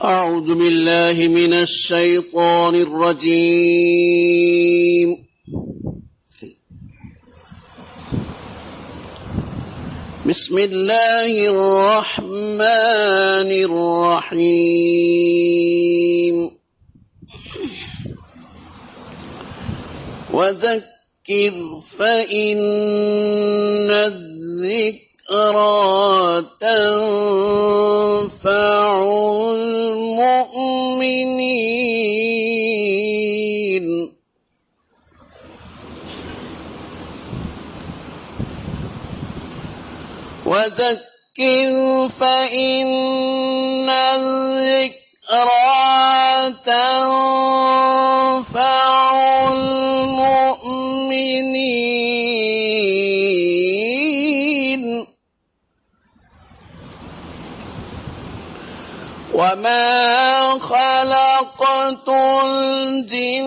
أعوذ بالله من الشيطان الرجيم. بسم الله الرحمن الرحيم. وذكر فإن الذكرى تنفع المؤمنين. وذكر فإن الذكرى تنفع المؤمنين. وما خلقت الجن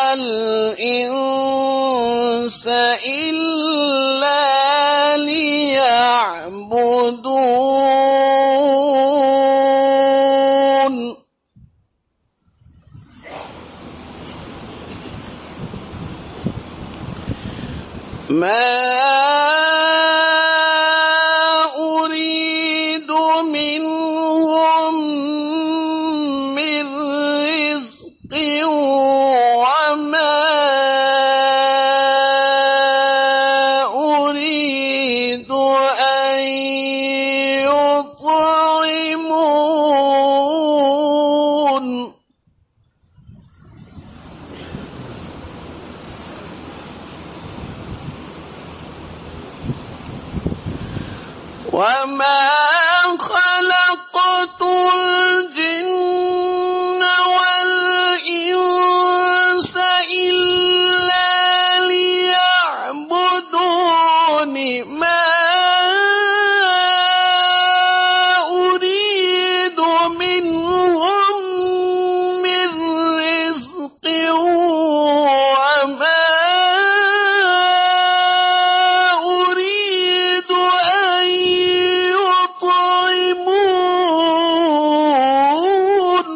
والإنس إلا ليعبدون. ما أريد منهم من رزق وما أريد أن يطعمون. وما خلقت الجن والإنس إلا ليعبدون. ما أريد منهم من رزق وما أريد أن يطعمون.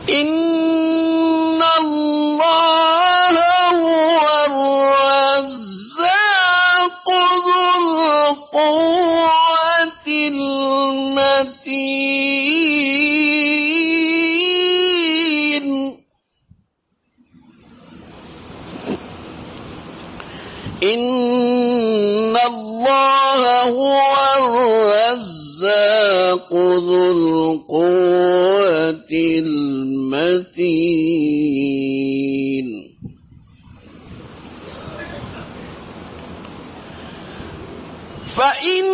إن الله هو الرزاق ذو القوة المتين. إن الله هو الرزاق ذو القوة المتين. فإن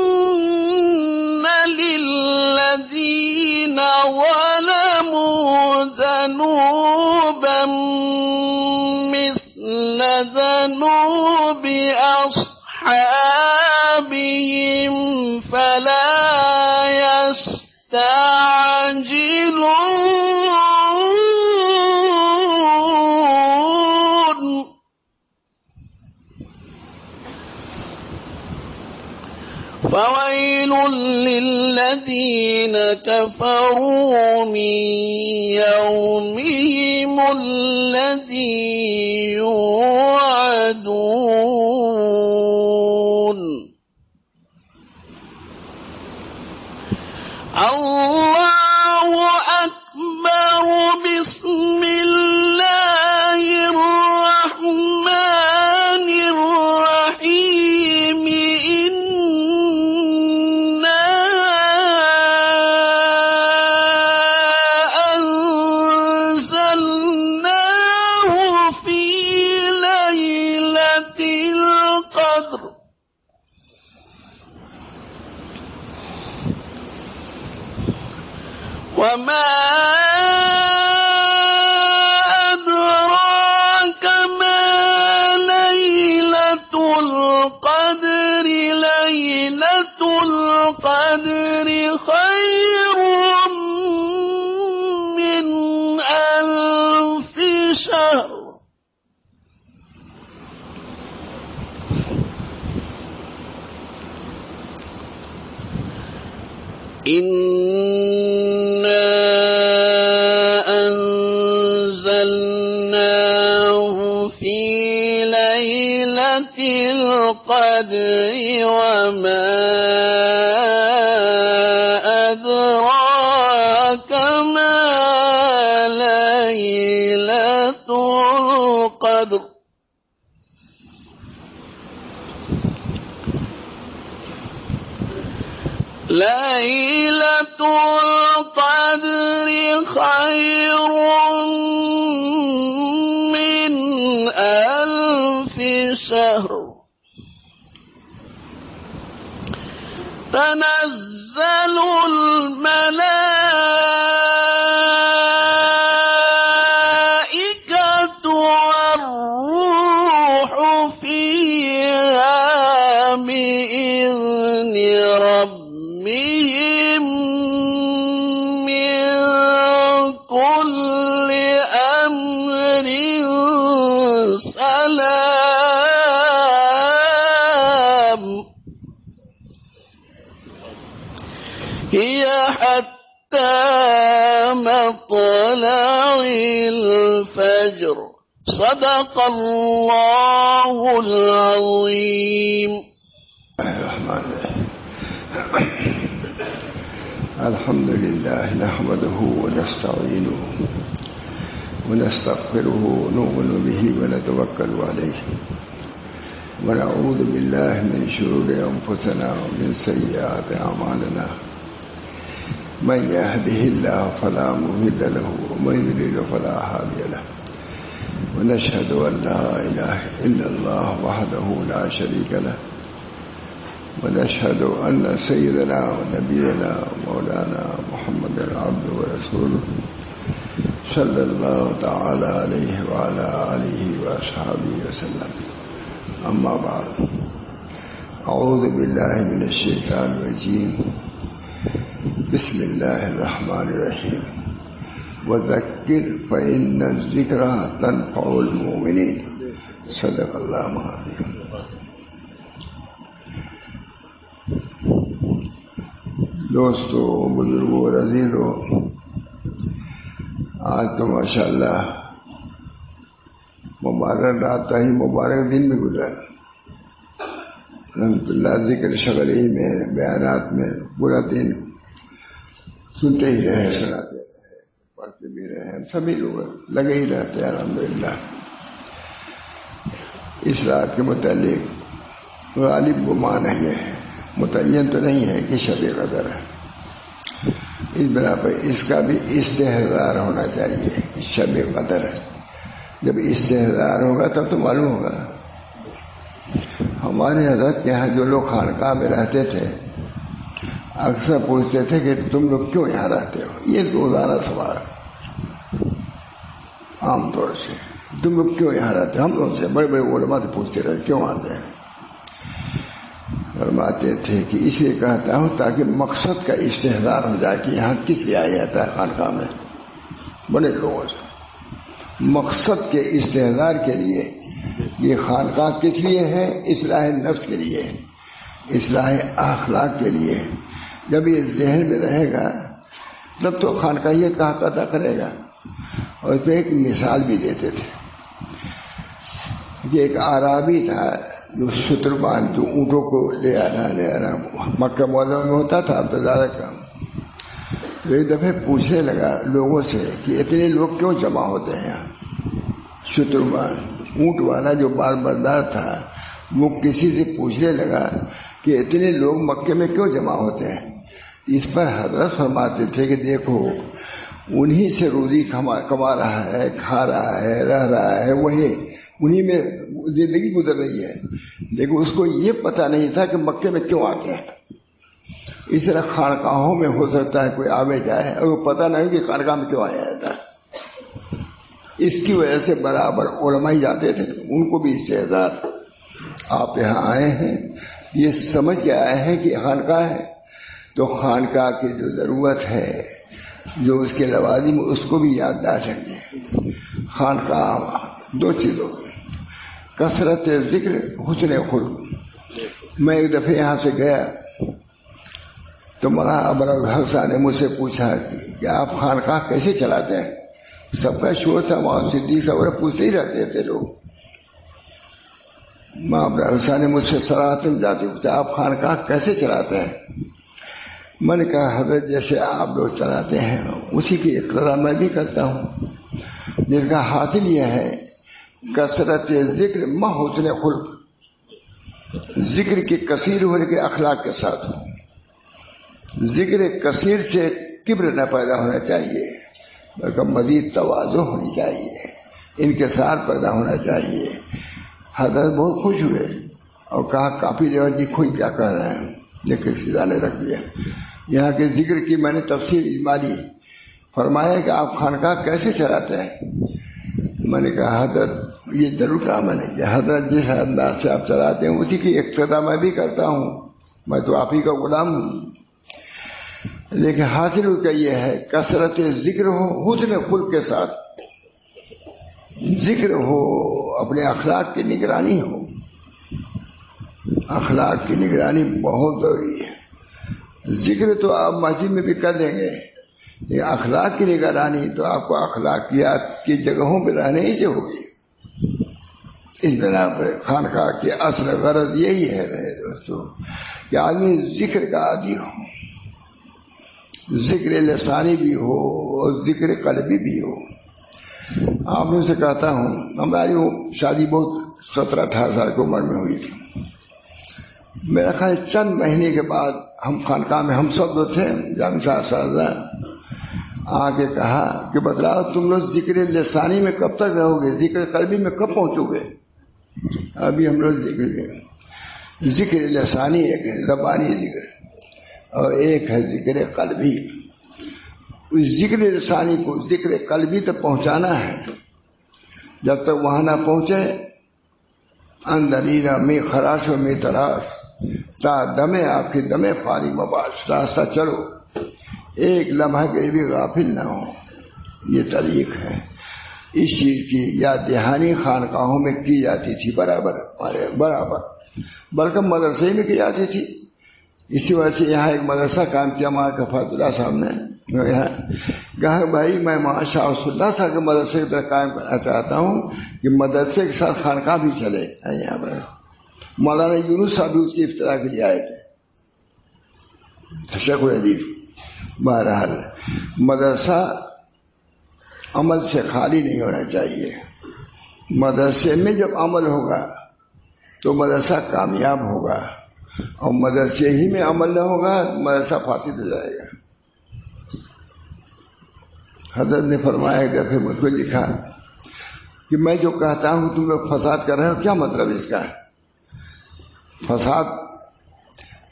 للذين ظلموا ذنوبا مثل ذنوب أصحابهم فلا يستعجلون. فويل للذين كفروا من يومهم الذي يوعدون. الله أكبر. بسم الله الرحمن الرحيم. إنا أنزلناه في إنا أنزلناه في ليلة القدر وما أدراك ما ليلة القدر ليلة القدر خير من 1000 شهر تنزل الملائكة والروح فيها بإذن ربهم من كل أمر سلام هي حتى مطلع الفجر صدق الله العظيم. الرحمن الرحيم. الحمد لله نحمده ونستعينه ونستغفره ونؤمن به ونتوكل عليه ونعوذ بالله من شرور أنفسنا ومن سيئات أعمالنا من يهده الله فلا مضل له ومن يضلل فلا هادي له ونشهد أن لا إله إلا الله وحده لا شريك له ونشهد أن سيدنا ونبينا مولانا محمد عبده ورسوله صلى الله تعالى عليه وعلى آله وأصحابه وسلم. أما بعد، أعوذ بالله من الشيطان الرجيم. بسم الله الرحمن الرحيم. وذكر فإن الذكرى تنفع المؤمنين. صدق الله العظيم. دوستو، بزرگوں، عزیزوں، آج تو ماشاءاللہ مبارک رات ہی مبارک دن بھی گزرا الحمدللہ. ذکر شغلی میں بیانات میں پورا دن سنتے ہی رہے، سناتے رہے، پڑھتے بھی رہے، ہم سبھی لوگ لگے ہی رہتے ہیں الحمدللہ. اس رات کے متعلق غالب گمان ہے، متعین تو نہیں ہے کہ شب قدر ہے. اس بنا پر اس کا بھی استحضار ہونا چاہیے. شب قدر جب استحضار ہوگا تب تو معلوم ہوگا. ہمارے حضرت کے یہاں جو لوگ خانقاہ میں رہتے تھے اکثر پوچھتے تھے کہ تم لوگ کیوں یہاں رہتے ہو. یہ روزانہ سوال عام طور سے، تم لوگ کیوں یہاں رہتے ہو. ہم لوگ سے بڑے بڑے علماء سے پوچھتے رہتے کیوں آتے ہیں. فرماتے تھے کہ اس لیے کہتا ہوں تاکہ مقصد کا استحضار ہو جائے کہ یہاں کس لیے آیا جاتا ہے خانقاہ میں. بڑے لوگوں سے مقصد کے استحضار کے لیے یہ خانقاہ کس لیے ہے؟ اصلاح نفس کے لیے، اصلاح اخلاق کے لیے. جب یہ ذہن میں رہے گا تب تو خانقاہیت کا حق ادا کرے گا. اور اس پہ ایک مثال بھی دیتے تھے کہ ایک اعرابی تھا جو شتربان جو اونٹوں کو لے آنا مکہ معظمہ میں ہوتا تھا. اب تو زیادہ کام. تو ایک دفعہ پوچھنے لگا لوگوں سے کہ اتنے لوگ کیوں جمع ہوتے ہیں یہاں. شتربان اونٹ والا جو بار بردار تھا وہ کسی سے پوچھنے لگا کہ اتنے لوگ مکے میں کیوں جمع ہوتے ہیں. اس پر حضرت فرماتے تھے کہ دیکھو انہی سے روزی کما رہا ہے، کھا رہا ہے، رہ رہا ہے، وہی انہی میں زندگی گزر رہی ہے. لیکن اس کو یہ پتہ نہیں تھا کہ مکے میں کیوں آتے ہیں. اس طرح خانقاہوں میں ہو سکتا ہے کوئی آوے جائے اور وہ پتہ نہیں کہ خانقاہ میں کیوں آیا جاتا ہے. اس کی وجہ سے برابر علماء جاتے تھے، ان کو بھی استعداد. آپ یہاں آئے ہیں یہ سمجھ کے آئے ہیں کہ خانقاہ ہے تو خانقاہ کی جو ضرورت ہے، جو اس کے لوازم اس کو بھی یادداشت رکھیں. خانقاہ دو چیزوں کثرت ذکر، حسن خلق. میں ایک دفعہ یہاں سے گیا تو مولانا ابوالحسن صاحب نے مجھ سے پوچھا کہ آپ خانقاہ کیسے چلاتے ہیں؟ سب کا شور تھا، مولانا صدیق صاحب پوچھتے ہی رہتے تھے لوگ. مولانا ابوالحسن نے مجھ سے صراحتاً جاتے پوچھا آپ خانقاہ کیسے چلاتے ہیں؟ میں نے کہا حضرت جیسے آپ لوگ چلاتے ہیں اسی کی اقتدا میں بھی کرتا ہوں، جس کا حاصل یہ ہے کثرت ذکر مع حسن خلق، ذکر کے کثیر ہونے کے اخلاق کے ساتھ ہو. ذکر کثیر سے کبر نہ پیدا ہونا چاہیے بلکہ مزید تواضع ہونی چاہیے، انکسار پیدا ہونا چاہیے. حضرت بہت خوش ہوئے اور کہا کافی دیور جی کوئی کیا کہہ رہے ہیں، لیکن فضا نے رکھ دیا. یہاں کے ذکر کی میں نے تفسیر اجمالی فرمایا کہ آپ خانقاہ کیسے چلاتے ہیں؟ میں نے کہا حضرت یہ ضرور کہا میں نے کہ حضرت جس انداز سے آپ چلاتے ہیں اسی کی اقتدا میں بھی کرتا ہوں، میں تو آپ ہی کا غلام ہوں. لیکن حاصل کا یہ ہے کثرت ذکر ہو حسن خلق کے ساتھ، ذکر ہو اپنے اخلاق کی نگرانی ہو. اخلاق کی نگرانی بہت ضروری ہے. ذکر تو آپ مسجد میں بھی کر لیں گے لیکن اخلاق کی نگرانی تو آپ کو اخلاقیات کی جگہوں پہ رہنے ہی سے ہوگی. اس بنا پر خانقاہ کی اصل غرض یہی ہے میرے دوستو کہ آدمی ذکر کا عادی ہو، ذکر لسانی بھی ہو اور ذکر قلبی بھی ہو. آپ نے سے کہتا ہوں ہماری شادی بہت 17-18 سال کی عمر میں ہوئی تھی. میرا خیال چند مہینے کے بعد ہم خانقاہ میں ہم سب جو تھے جامع صاحب آ کے کہا کہ بتلاؤ تم لوگ ذکر لسانی میں کب تک رہو گے، ذکر قلبی میں کب پہنچو گے؟ ابھی ہم لوگ ذکر لسانی ایک ہے زبانی ذکر اور ایک ہے ذکر قلبی. اس ذکر لسانی کو ذکر قلبی تک پہنچانا ہے. جب تک وہاں نہ پہنچے اندریرا میں خراش و میں تراش تا دمے آپ کی دمے فاری مباش، راستہ چلو ایک لمحہ کے بھی غافل نہ ہو. یہ طریق ہے. اس چیز کی یاد دہانی خانقاہوں میں کی جاتی تھی برابر بلکہ مدرسے میں کی جاتی تھی. اسی وجہ سے یہاں ایک مدرسہ کام کیا ہمارے کفایت اللہ صاحب نے. کہا بھائی میں شاہ رسول اللہ صاحب کے مدرسے کی طرح قائم کرنا چاہتا ہوں کہ مدرسے کے ساتھ خانقاہ بھی چلے. یہاں پر مولانا یونس صاحب بھی اس کی افتتاح کے لیے آئے تھے، شیخ الحدیث. بہرحال مدرسہ عمل سے خالی نہیں ہونا چاہیے. مدرسے میں جب عمل ہوگا تو مدرسہ کامیاب ہوگا، اور مدرسے ہی میں عمل نہ ہوگا مدرسہ فاسد ہو جائے گا. حضرت نے فرمایا ایک دفعہ مجھ کو لکھا کہ میں جو کہتا ہوں تم لوگ فساد کر رہے ہو کیا مطلب اس کا؟ فساد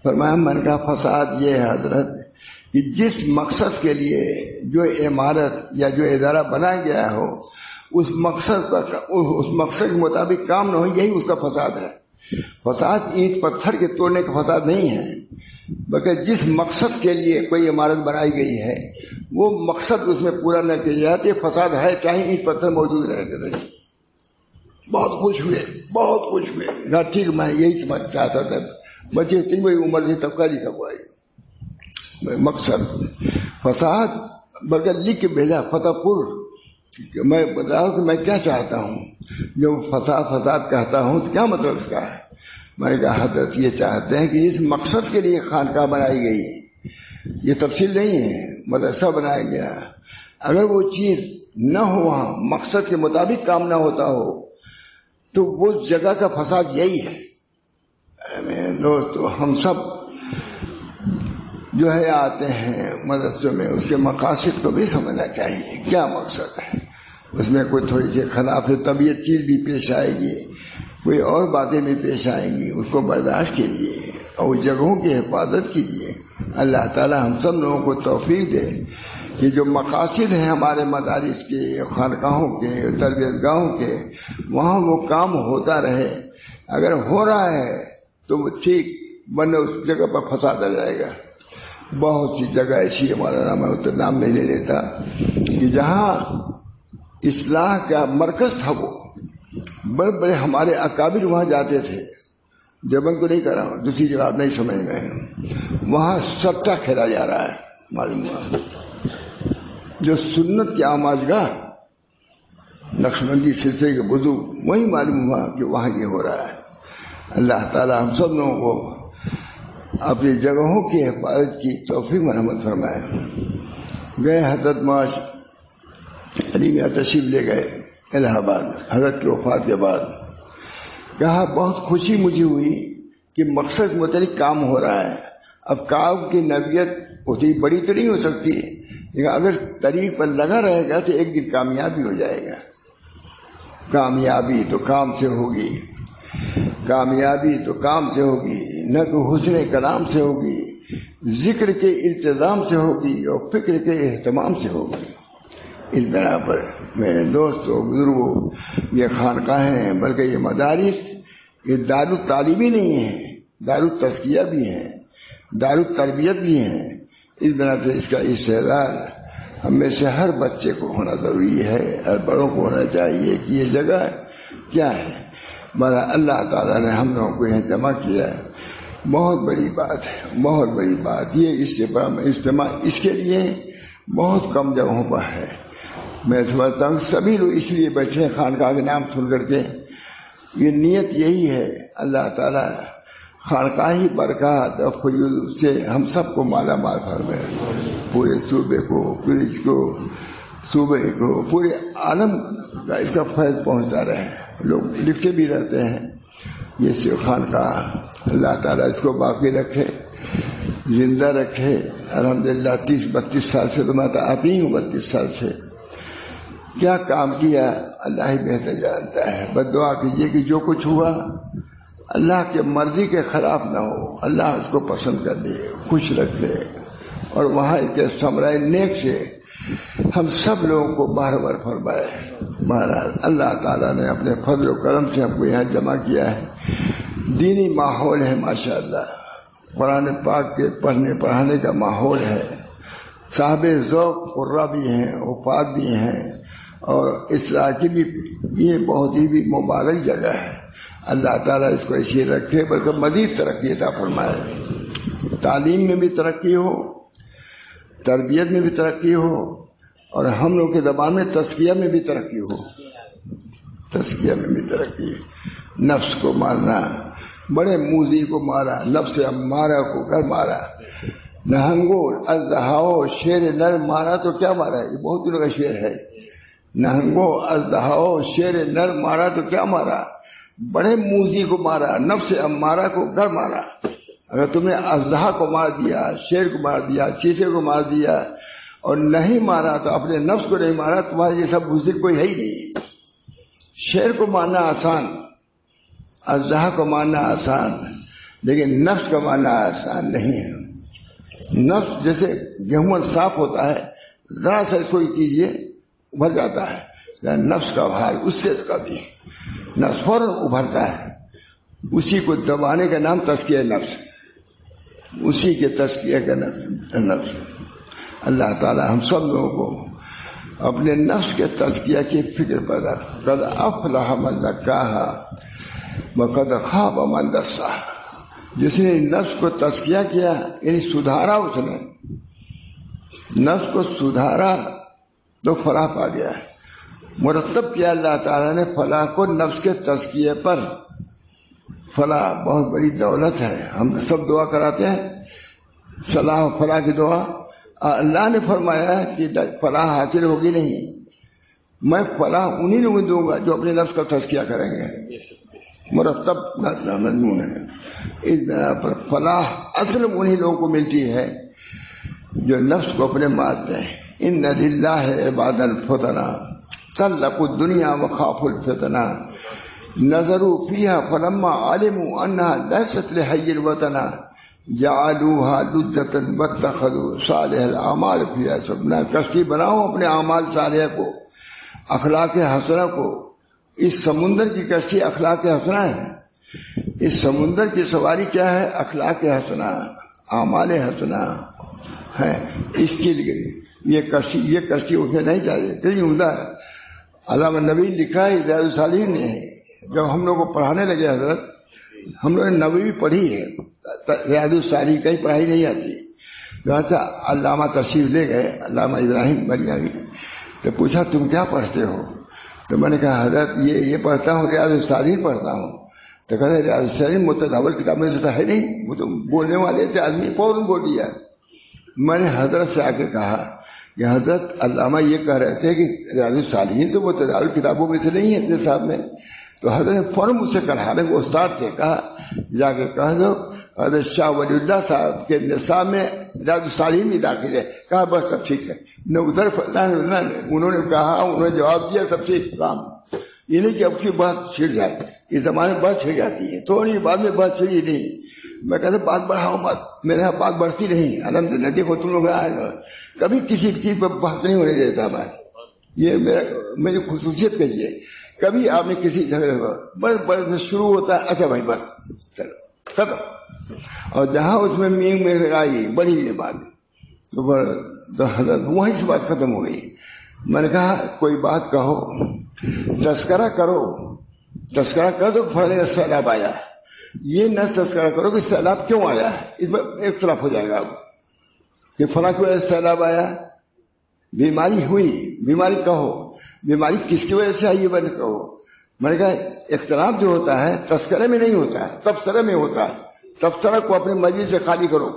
فرمایا میں نے کہا فساد یہ ہے حضرت کہ جس مقصد کے لیے جو عمارت یا جو ادارہ بنایا گیا ہو اس مقصد کے مطابق کام نہ ہو، یہی اس کا فساد ہے. فساد اینٹ پتھر کے توڑنے کا فساد نہیں ہے بلکہ جس مقصد کے لیے کوئی عمارت بنائی گئی ہے وہ مقصد اس میں پورا نہ کیا جاتا یہ فساد ہے، چاہے اینٹ پتھر موجود رہے. بہت خوش ہوئے. کہا ٹھیک میں یہی سمجھ چاہتا تھا. بچے اتنی بڑی عمر سے طبقہ لکھا ہوا ہے مقصد فساد بلکہ لکھ کے بھیجا فتح پور. میں بتا رہا ہوں کہ میں کیا چاہتا ہوں. جو فساد کہتا ہوں تو کیا مطلب اس کا ہے؟ میں نے کہا حضرت یہ چاہتے ہیں کہ اس مقصد کے لیے خانقاہ بنائی گئی، یہ تفصیل نہیں ہے، مدرسہ بنایا گیا. اگر وہ چیز نہ ہو وہاں مقصد کے مطابق کام نہ ہوتا ہو تو وہ جگہ کا فساد یہی ہے. دوستو ہم سب جو ہے آتے ہیں مدرسوں میں اس کے مقاصد کو بھی سمجھنا چاہیے. کیا مقصد ہے؟ اس میں کوئی تھوڑی سی خلاف طبیعت چیز بھی پیش آئے گی، کوئی اور باتیں بھی پیش آئیں گی، اس کو برداشت کیجیے اور جگہوں کی حفاظت کیجیے. اللہ تعالی ہم سب لوگوں کو توفیق دے کہ جو مقاصد ہیں ہمارے مدارس کے، خانقاہوں کے، تربیت گاہوں کے، وہاں وہ کام ہوتا رہے. اگر ہو رہا ہے تو وہ ٹھیک، ورنہ اس جگہ پر فساد آ جائے گا. بہت سی جگہ ایسی ہے مولانا میں اتنا نام نہیں لے لیتا کہ جہاں اصلاح کا مرکز تھا، وہ بڑے بڑے ہمارے اکابر وہاں جاتے تھے دیوبند کو نہیں کر رہا ہوں، دوسری جگہ آپ نہیں سمجھ گئے، وہاں سٹا کھیلا جا رہا ہے، معلوم ہوا جو سنت کی آماجگاہ نقشبندی سلسلے کے بزرگ، وہی معلوم ہوا کہ وہاں یہ ہو رہا ہے۔ اللہ تعالیٰ ہم سب لوگوں کو اپنی جگہوں کی حفاظت کی توفیق مرحمت فرمائے۔ گئے حضرت معاذ علی میاں تشریف لے گئے الہ آباد حضرت کی وفات کے بعد، کہا بہت خوشی مجھے ہوئی کہ مقصد متعلق کام ہو رہا ہے۔ اب کام کی نوعیت اتنی بڑی تو نہیں ہو سکتی، لیکن اگر طریق پر لگا رہے گا تو ایک دن کامیابی ہو جائے گا۔ کامیابی تو کام سے ہوگی، کامیابی تو کام سے ہوگی، نہ کہ حسن کلام سے ہوگی، ذکر کے التزام سے ہوگی اور فکر کے اہتمام سے ہوگی۔ اس بنا پر میرے دوستوں بزرگوں، یہ خانقاہیں ہیں بلکہ یہ مدارس، یہ دارالتعلیمی نہیں ہیں، دارالتزکیہ بھی ہیں، دارالتربیت بھی ہیں۔ اس بنا سے اس کا استعداد ہم میں سے ہر بچے کو ہونا ضروری ہے، ہر بڑوں کو ہونا چاہیے کہ یہ جگہ کیا ہے۔ بڑا اللہ تعالیٰ نے ہم لوگوں کو یہاں جمع کیا ہے، بہت بڑی بات ہے، بہت بڑی بات۔ یہ اجتماع اس کے لیے بہت کم جگہوں پر ہے۔ میں سمجھتا ہوں سبھی لوگ اس لیے بیٹھے ہیں خانقاہ کے نام سن کر کے، یہ نیت یہی ہے اللہ تعالیٰ خانقاہی برکات اور فیوض سے ہم سب کو مالا مال فرمائے، پورے صوبے کو، پورے صوبے کو، پورے عالم کا اس کا فیض پہنچتا رہے۔ لوگ لکھتے بھی رہتے ہیں یہ خانقاہ، اللہ تعالیٰ اس کو باقی رکھے، زندہ رکھے۔ الحمدللہ 30-32 سال سے تو میں تو آتی ہوں، 32 سال سے کیا کام کیا اللہ ہی بہتر جانتا ہے۔ بس دعا کیجیے کہ جو کچھ ہوا اللہ کے مرضی کے خلاف نہ ہو، اللہ اس کو پسند کر دے، خوش رکھ دے، اور وہاں کے ثمرۂ نیک سے ہم سب لوگوں کو بار فرمائے۔ مہاراج اللہ تعالیٰ نے اپنے فضل و کرم سے ہم کو یہاں جمع کیا ہے، دینی ماحول ہے ماشاءاللہ، قرآن پاک کے پڑھنے پڑھانے کا ماحول ہے، صاحب ذوق قرہ بھی ہیں، وفات بھی ہیں، اور اصلاح کی بھی یہ بہت ہی بھی مبارک جگہ ہے۔ اللہ تعالیٰ اس کو ایسے رکھے بلکہ مزید ترقی عطا فرمائے، تعلیم میں بھی ترقی ہو، تربیت میں بھی ترقی ہو، اور ہم لوگ کے زبان میں تزکیہ میں بھی ترقی ہو، تزکیہ میں بھی ترقی۔ نفس کو مارنا، بڑے موذی کو مارا، نفس امارہ کو گھر مارا، نہنگو اژدہاؤ شیر نر مارا تو کیا مارا؟ یہ بہت دنوں کا شعر ہے۔ نہنگو اژدہاؤ شیر نر مارا تو کیا مارا؟ بڑے موذی کو مارا، نفس امارہ کو گھر مارا۔ اگر تم نے اژدہا کو مار دیا، شیر کو مار دیا، چیتے کو مار دیا اور نہیں مارا تو اپنے نفس کو نہیں مارا، تمہارے جیسا بزدل کوئی ہے ہی نہیں۔ شیر کو مارنا آسان، اژدہا کو مارنا آسان، لیکن نفس کو مارنا آسان نہیں ہے۔ نفس جیسے گیہوں صاف ہوتا ہے، ذرا سا کوئی کیجیے ابھر جاتا ہے، نفس کا بھار اس سے کبھی نفس فوراً ابھرتا ہے۔ اسی کو دبانے کا نام تزکیہ نفس، اسی کے تزکیہ کا نفس۔ اللہ تعالی ہم سب لوگوں کو اپنے نفس کے تزکیہ کی فکر پیدا، قد افلح من زکاہا وقد خاب من دساہا۔ جس نے نفس کو تزکیہ کیا یعنی سدھارا، اس نے نفس کو سدھارا تو فلاح پا گیا ہے۔ مرتب کیا اللہ تعالیٰ نے فلاح کو نفس کے تزکیے پر۔ فلاح بہت بڑی دولت ہے، ہم سب دعا کراتے ہیں صلاح و فلاح کی دعا۔ اللہ نے فرمایا کہ فلاح حاصل ہوگی نہیں، میں فلاح انہی لوگوں دوں گا جو اپنے نفس کا تزکیہ کریں گے۔ مرتب مضمون ہے۔ اس بنا پر فلاح اصل انہی لوگوں کو ملتی ہے جو نفس کو اپنے مارتے ہیں۔ ان للہ عبادا فتنا طلقوا الدنیا وخافوا الفتنہ نظروا فیہا فلما علموا انہا لیست لحی الوطن جعلوها لجة واتخذوا صالح الاعمال فیہا سبنا۔ کشتی بناؤ اپنے اعمال صالحہ کو، اخلاق حسنہ کو۔ اس سمندر کی کشتی اخلاق حسنہ ہے، اس سمندر کی سواری کیا ہے؟ اخلاق حسنہ، اعمال حسنہ ہے۔ اس کے لیے یہ کشتی اس میں نہیں چاہیے، کتنی عمدہ ہے۔ علامہ نبی لکھا ہے ریاض الصالحین نے، جب ہم لوگ کو پڑھانے لگے حضرت ہم لوگوں نے نووی پڑھی ہے، ریاض الصالحین کہیں پڑھائی نہیں آتی. تو اچھا علامہ تشریف لے گئے، علامہ ابراہیم بلیاوی، تو پوچھا تم کیا پڑھتے ہو؟ تو میں نے کہا حضرت یہ پڑھتا ہوں، ریاض الصالحین پڑھتا ہوں. تو کہتے ریاض الصالحین متداول کتاب میں تو ہے نہیں، وہ تو بولنے والے تھے آدمی، فوراً بول دیا. میں نے حضرت سے آ کے کہا کہ حضرت علامہ یہ کہہ رہے تھے کہ ریاض الصالحین تو متداول کتابوں میں سے نہیں ہے اپنے صاحب میں. تو حضرت نے فوراً مجھ سے کڑھانے کو استاد سے کہا جا کے کہہ دو حضرت شاہ ولی اللہ صاحب کے نصاب میں ریاض الصالحین بھی داخل ہے. کہا بس سب ٹھیک ہے. نہ ادھر انہوں نے کہا، انہوں نے جواب دیا، سب سے کام یہ نہیں کہ اب کی بات چھڑ جائے. اس زمانے میں بات چھڑ جاتی ہے، تھوڑی بعد میں بات چھڑی نہیں. میں کہتا بات بڑھاؤ مت، میرے یہاں بات بڑھتی نہیں. الحمدللہ دیکھو تم لوگ کبھی کسی چیز پر بحث نہیں ہونے دیتا میں. یہ میری خصوصیت کہیے. کبھی آپ نے کسی جگہ بس شروع ہوتا ہے اچھا بھائی بس چلو ختم، اور جہاں اس میں مینگ میں آئی بڑی یہ بات تو حضرت وہیں سے بات ختم ہو گئی. میں نے کہا کوئی بات کہو، تذکرہ کرو، تذکرہ کر دو پھر سیلاب آیا. یہ نہ تذکرہ کرو کہ سیلاب کیوں آیا، اس میں اختلاف ہو جائے گا کہ فلاں کی وجہ سے سیلاب آیا. بیماری ہوئی، بیماری کہو، بیماری کس کی وجہ سے آئی یہ بات کہو. میں نے کہا اختلاف جو ہوتا ہے تذکرے میں نہیں ہوتا ہے، تبصرے میں ہوتا ہے. تبصرہ کو اپنے مرضی سے خالی کرو.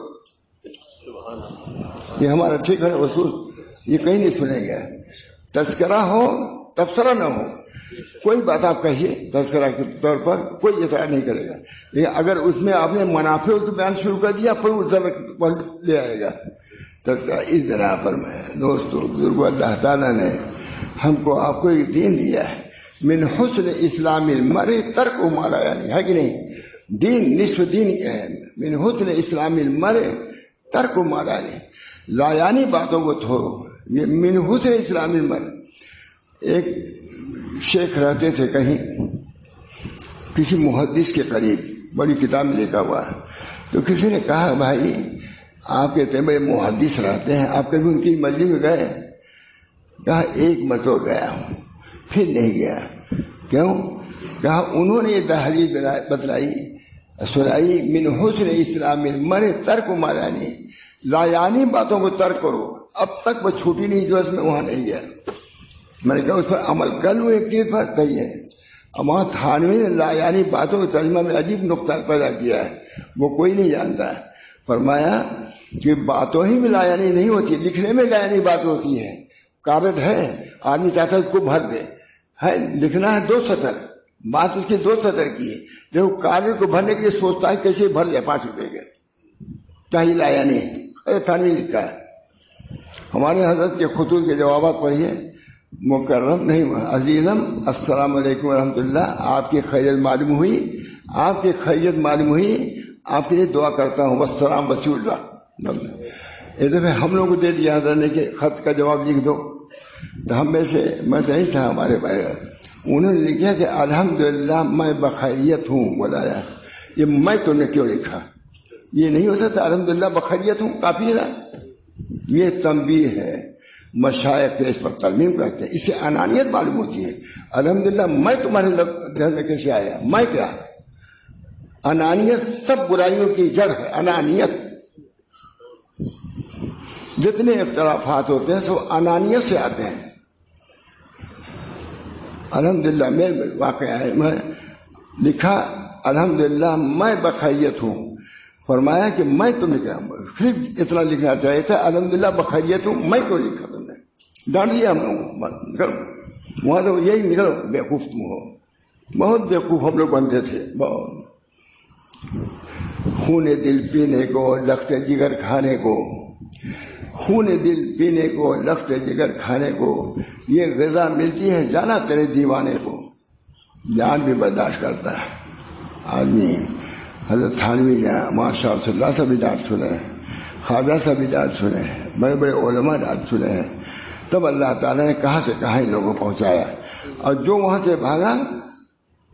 یہ ہمارا ٹھیک ہے اصول، یہ کہیں نہیں سنیں گے. تذکرہ ہو تبصرہ نہ ہو. کوئی بات آپ کہیے تذکرہ کے طور پر کوئی اعتراض نہیں کرے گا، لیکن اگر اس میں آپ نے منافع اس کو بیان شروع کر دیا پھر اس لے آئے گا. تذکرہ اس طرح پر میں دوستو بزرگو، اللہ تعالیٰ نے ہم کو آپ کو ایک دین دیا ہے. من حسن اسلام المرء ترک ما لا یعنی، ہے کہ نہیں؟ دین نصف دین ہے. من حسن اسلام المرء ترک ما لا یعنی، لا یعنی باتوں کو چھوڑو. یہ من حسن اسلام المرء. ایک شیخ رہتے تھے کہیں کسی محدث کے قریب، بڑی کتاب میں لکھا ہوا ہے. تو کسی نے کہا بھائی آپ کہتے ہیں بڑے محدث رہتے ہیں، آپ کبھی ان کی مجلس میں گئے؟ کہا ایک مرتبہ گیا ہوں، پھر نہیں گیا. کیوں؟ کہا انہوں نے یہ تحریر بتلائی سنائی، من حسن اسلام المرء ترک ما لا یعنی، لا یعنی باتوں کو ترک کرو. اب تک وہ چھوٹی نہیں جو اس میں وہاں نہیں گیا. میں نے کہا اس پر عمل کر لوں. ایک چیز پر کہی ہے، وہاں تھانوی نے لا یعنی باتوں کے ترجمہ میں عجیب نقطہ پیدا کیا ہے، وہ کوئی نہیں جانتا ہے. فرمایا کہ باتوں ہی میں لا یعنی نہیں ہوتی، لکھنے میں لا یعنی بات ہوتی ہے. کارڈ ہے، آدمی چاہتا ہے اس کو بھر دے، ہے لکھنا ہے 2 سطر، بات اس کی 2 سطر کی ہے. دیکھو کارڈ کو بھرنے کے لیے سوچتا ہے کیسے بھر جائے 5 روپے کے، چاہیے لا یعنی. تھانوی لکھا ہے. ہمارے حضرت کے خطوط کے جوابات پڑھیے. مکرم نہیں عزیزم، السلام علیکم ورحمۃ اللہ. آپ کی خیریت معلوم ہوئی، آپ کی خیریت معلوم ہوئی، آپ کے لیے دعا کرتا ہوں. والسلام وسیع اللہ. ایک دفعہ ہم لوگوں کو دے دیا حضرت نے کہ خط کا جواب لکھ دو. تو ہم میں سے میں نہیں تھا، ہمارے بھائی انہوں نے لکھا کہ الحمدللہ میں بخیریت ہوں. بولایا یہ میں تو نے کیوں لکھا؟ یہ نہیں ہو سکتا. الحمدللہ بخیریت ہوں کافی ہے. یہ تنبیہ ہے، مشائخ اس پر ترمیم کرتے ہیں. اس سے انانیت معلوم ہوتی ہے. الحمدللہ میں تمہارے ذہن میں کیسے آیا؟ میں کیا؟ انانیت سب برائیوں کی جڑ ہے. انانیت، جتنے اختلافات ہوتے ہیں سو انانیت سے آتے ہیں. الحمدللہ میرے واقعہ ہے، میں لکھا الحمدللہ میں بخیریت ہوں. فرمایا کہ میں تو لکھا، پھر اتنا لکھنا چاہیے تھا الحمدللہ بخیریت ہوں. میں کیوں لکھا؟ تم نے ڈانٹ دیا ہم لوگ. وہاں تو یہی نکلو بیوقوف تم ہو. بہت بیوقوف ہم لوگ بنتے تھے. بہت خون دل پینے کو، لخت جگر کھانے کو، خون دل پینے کو، لخت جگر کھانے کو، یہ غذا ملتی ہے جانا تیرے دیوانے کو. جان بھی برداشت کرتا ہے آدمی. حضرت تھانوی نے ماشاء اللہ سے بھی ڈانٹ سنے، خواجہ سے بھی ڈانٹ سنے، بڑے بڑے علماء ڈانٹ سنے ہیں. تب اللہ تعالیٰ نے کہاں سے کہاں ان لوگوں کو پہنچایا. اور جو وہاں سے بھاگا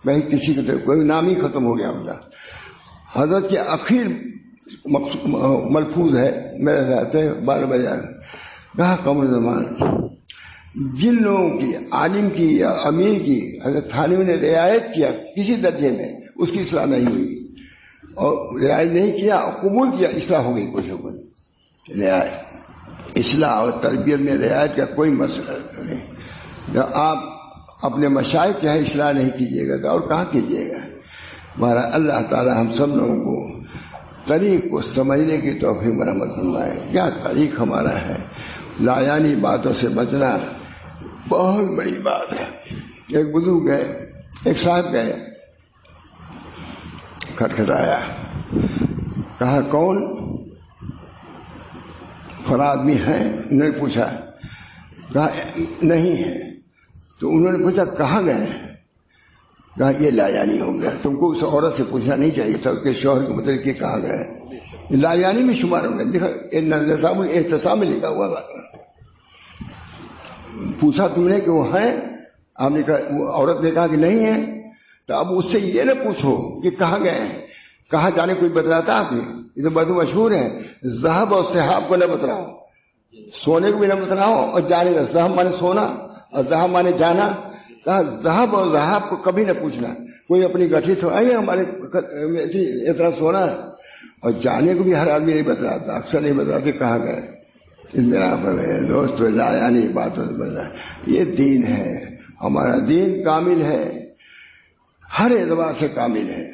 کہیں کسی کو کوئی نام ہی ختم ہو گیا ان کا. حضرت کے اخیر ملفوظ ہے میرے ساتھ 12 بجے کہا قمر زمان جن لوگوں کی عالم کی یا امیر کی حضرت تھانوی نے رعایت کیا کسی درجے میں اس کی اصلاح نہیں ہوئی. اور رعایت نہیں کیا اور قبول کیا، اصلاح ہو گئی کچھ نہ کچھ. رعایت اصلاح اور تربیت میں رعایت کا کوئی مسئلہ نہیں. جب آپ اپنے مشائخ کے یہاں اصلاح نہیں کیجیے گا تو اور کہاں کیجیے گا. ہمارا اللہ تعالی ہم سب لوگوں کو طریق کو سمجھنے کی توفیق مرحمت فرمائے. کیا طریق ہمارا ہے. لایانی باتوں سے بچنا بہت بڑی بات ہے. ایک بزرگ گئے، ایک صاحب گئے، کھٹکھٹایا، کہا کون؟ فلاں آدمی ہیں؟ انہوں نے پوچھا، کہا نہیں ہے. تو انہوں نے پوچھا کہاں گئے؟ کہا یہ لایانی ہو گیا. تم کو اس عورت سے پوچھنا نہیں چاہیے تھا اس کے شوہر کے مطلب کہ کہاں گئے. لایانی میں شمار ہو گئے. دیکھا نصاب احتساب میں لکھا ہوا تھا. پوچھا تم نے کہ وہ ہیں؟ آپ نے کہا، وہ عورت نے کہا کہ نہیں ہے. تو اب اس سے یہ نہ پوچھو کہ کہاں گئے ہیں. کہاں جانے کوئی بتلاتا آپ نے؟ یہ تو بہت مشہور ہے. ذہب اور صحاب کو نہ بتلاؤ، سونے کو بھی نہ بتلاؤ، اور جانے کا ذہب مانے سونا اور ذہب مانے جانا. کہا ذہب اور ذہب کو کبھی نہ پوچھنا. کوئی اپنی گٹھی تو آئیے ہمارے اتنا سونا، اور جانے کو بھی ہر آدمی نہیں بتلاتا، اکثر نہیں بتلاتے کہاں گئے. اس طرح پر دوست لایانی باتوں سے بتلا. یہ دین ہے، ہمارا دین کامل ہے، ہر اعتبار سے کامل ہے،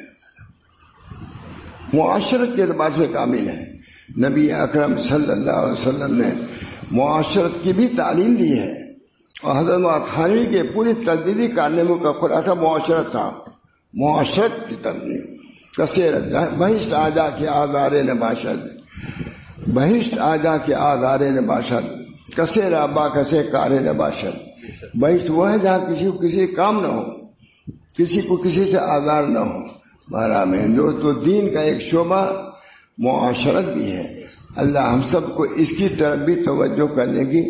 معاشرت کے اعتبار سے کامل ہے. نبی اکرم صلی اللہ علیہ وسلم نے معاشرت کی بھی تعلیم دی ہے، اور حضرت تھانوی کے پوری تجدیدی کارناموں کا خلاصہ معاشرت تھا. معاشرت کی ترمیم کثیرت بہشت آجا کے آزار نباشد، بہشت آجا کے آزار نباشد، کثیر ابا کسے کار نباشد. بہشت وہ ہے جہاں کسی کو کسی کام نہ ہو، کسی کو کسی سے آزار نہ ہو. بارہ میں دوستو دین کا ایک شعبہ معاشرت بھی ہے. اللہ ہم سب کو اس کی طرف بھی توجہ کرنے کی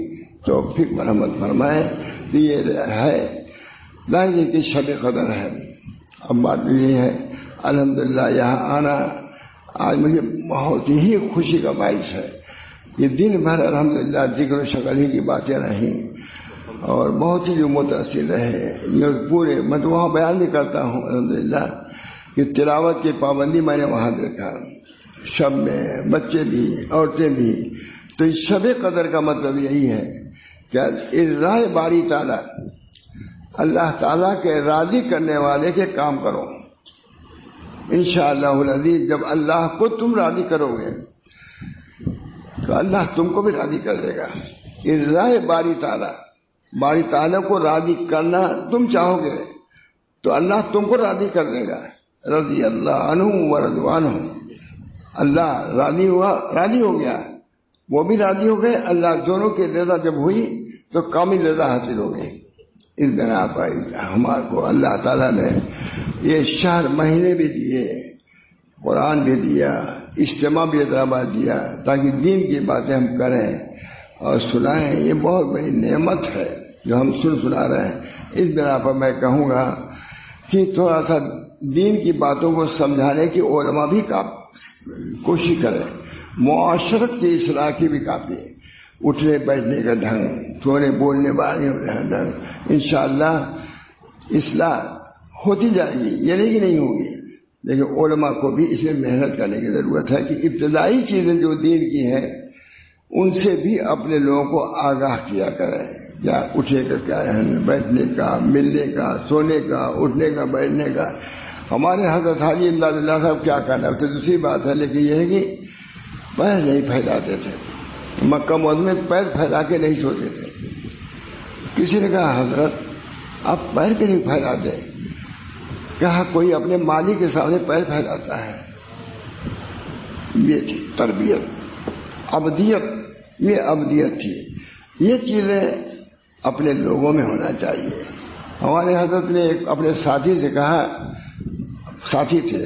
توفیق مرحمت فرمائے. یہ ہے لاہور کی شب قدر ہے. اب بات یہ ہے الحمدللہ یہاں آنا آج مجھے بہت ہی خوشی کا باعث ہے. یہ دن بھر الحمدللہ ذکر و شکل ہی کی باتیں رہیں اور بہت ہی جو متاثر رہے. یہ پورے میں تو وہاں بیان بھی کرتا ہوں الحمدللہ کہ تلاوت کی پابندی میں نے وہاں دیکھا، شب میں بچے بھی عورتیں بھی. تو اس شب قدر کا مطلب یہی ہے کہ ارضاء باری تعالیٰ، اللہ تعالیٰ کے راضی کرنے والے کے کام کرو. انشاءاللہ العزیز جب اللہ کو تم راضی کرو گے تو اللہ تم کو بھی راضی کر دے گا. ارضاء باری تعالیٰ، باری تعالیٰ کو راضی کرنا تم چاہو گے تو اللہ تم کو راضی کر دے گا. رضی اللہ عنہم ورضوانہ، اللہ راضی ہوا، راضی ہو گیا، وہ بھی راضی ہو گئے. اللہ دونوں کی رضا جب ہوئی تو کامل رضا حاصل ہو گئی. اس بنا پر ہمارے کو اللہ تعالیٰ نے یہ شہر مہینے بھی دیے، قرآن بھی دیا، اجتماع بھی اعتبار دیا تاکہ دین کی باتیں ہم کریں اور سنائیں. یہ بہت بڑی نعمت ہے جو ہم سنا رہے ہیں. اس بنا پر میں کہوں گا کہ تھوڑا سا دین کی باتوں کو سمجھانے کی علماء بھی کوشش کریں. معاشرت کی اصلاح کی بھی کافی ہے. اٹھنے بیٹھنے کا ڈھنگ، سونے بولنے والے ڈھنگ، انشاءاللہ اصلاح ہوتی جائے گی. یہ نہیں کہ نہیں ہوگی، لیکن علماء کو بھی اس میں محنت کرنے کی ضرورت ہے کہ ابتدائی چیزیں جو دین کی ہیں ان سے بھی اپنے لوگوں کو آگاہ کیا کریں. کیا اٹھنے کا کیا ہے، بیٹھنے کا، ملنے کا، سونے کا، اٹھنے کا، بیٹھنے کا. ہمارے حضرت حاجی امداد اللہ صاحب کیا کرنا تو دوسری بات ہے، لیکن یہ ہے کہ پیر نہیں پھیلاتے تھے. مکہ معظم میں پیر پھیلا کے نہیں سوتے تھے. کسی نے کہا حضرت آپ پیر کے نہیں پھیلاتے؟ کہا کوئی اپنے مالک کے سامنے پیر پھیلاتا ہے. یہ تھی تربیت، ابدیت. یہ ابدیت تھی. یہ چیزیں اپنے لوگوں میں ہونا چاہیے. ہمارے حضرت نے ایک اپنے ساتھی سے کہا، ساتھی تھے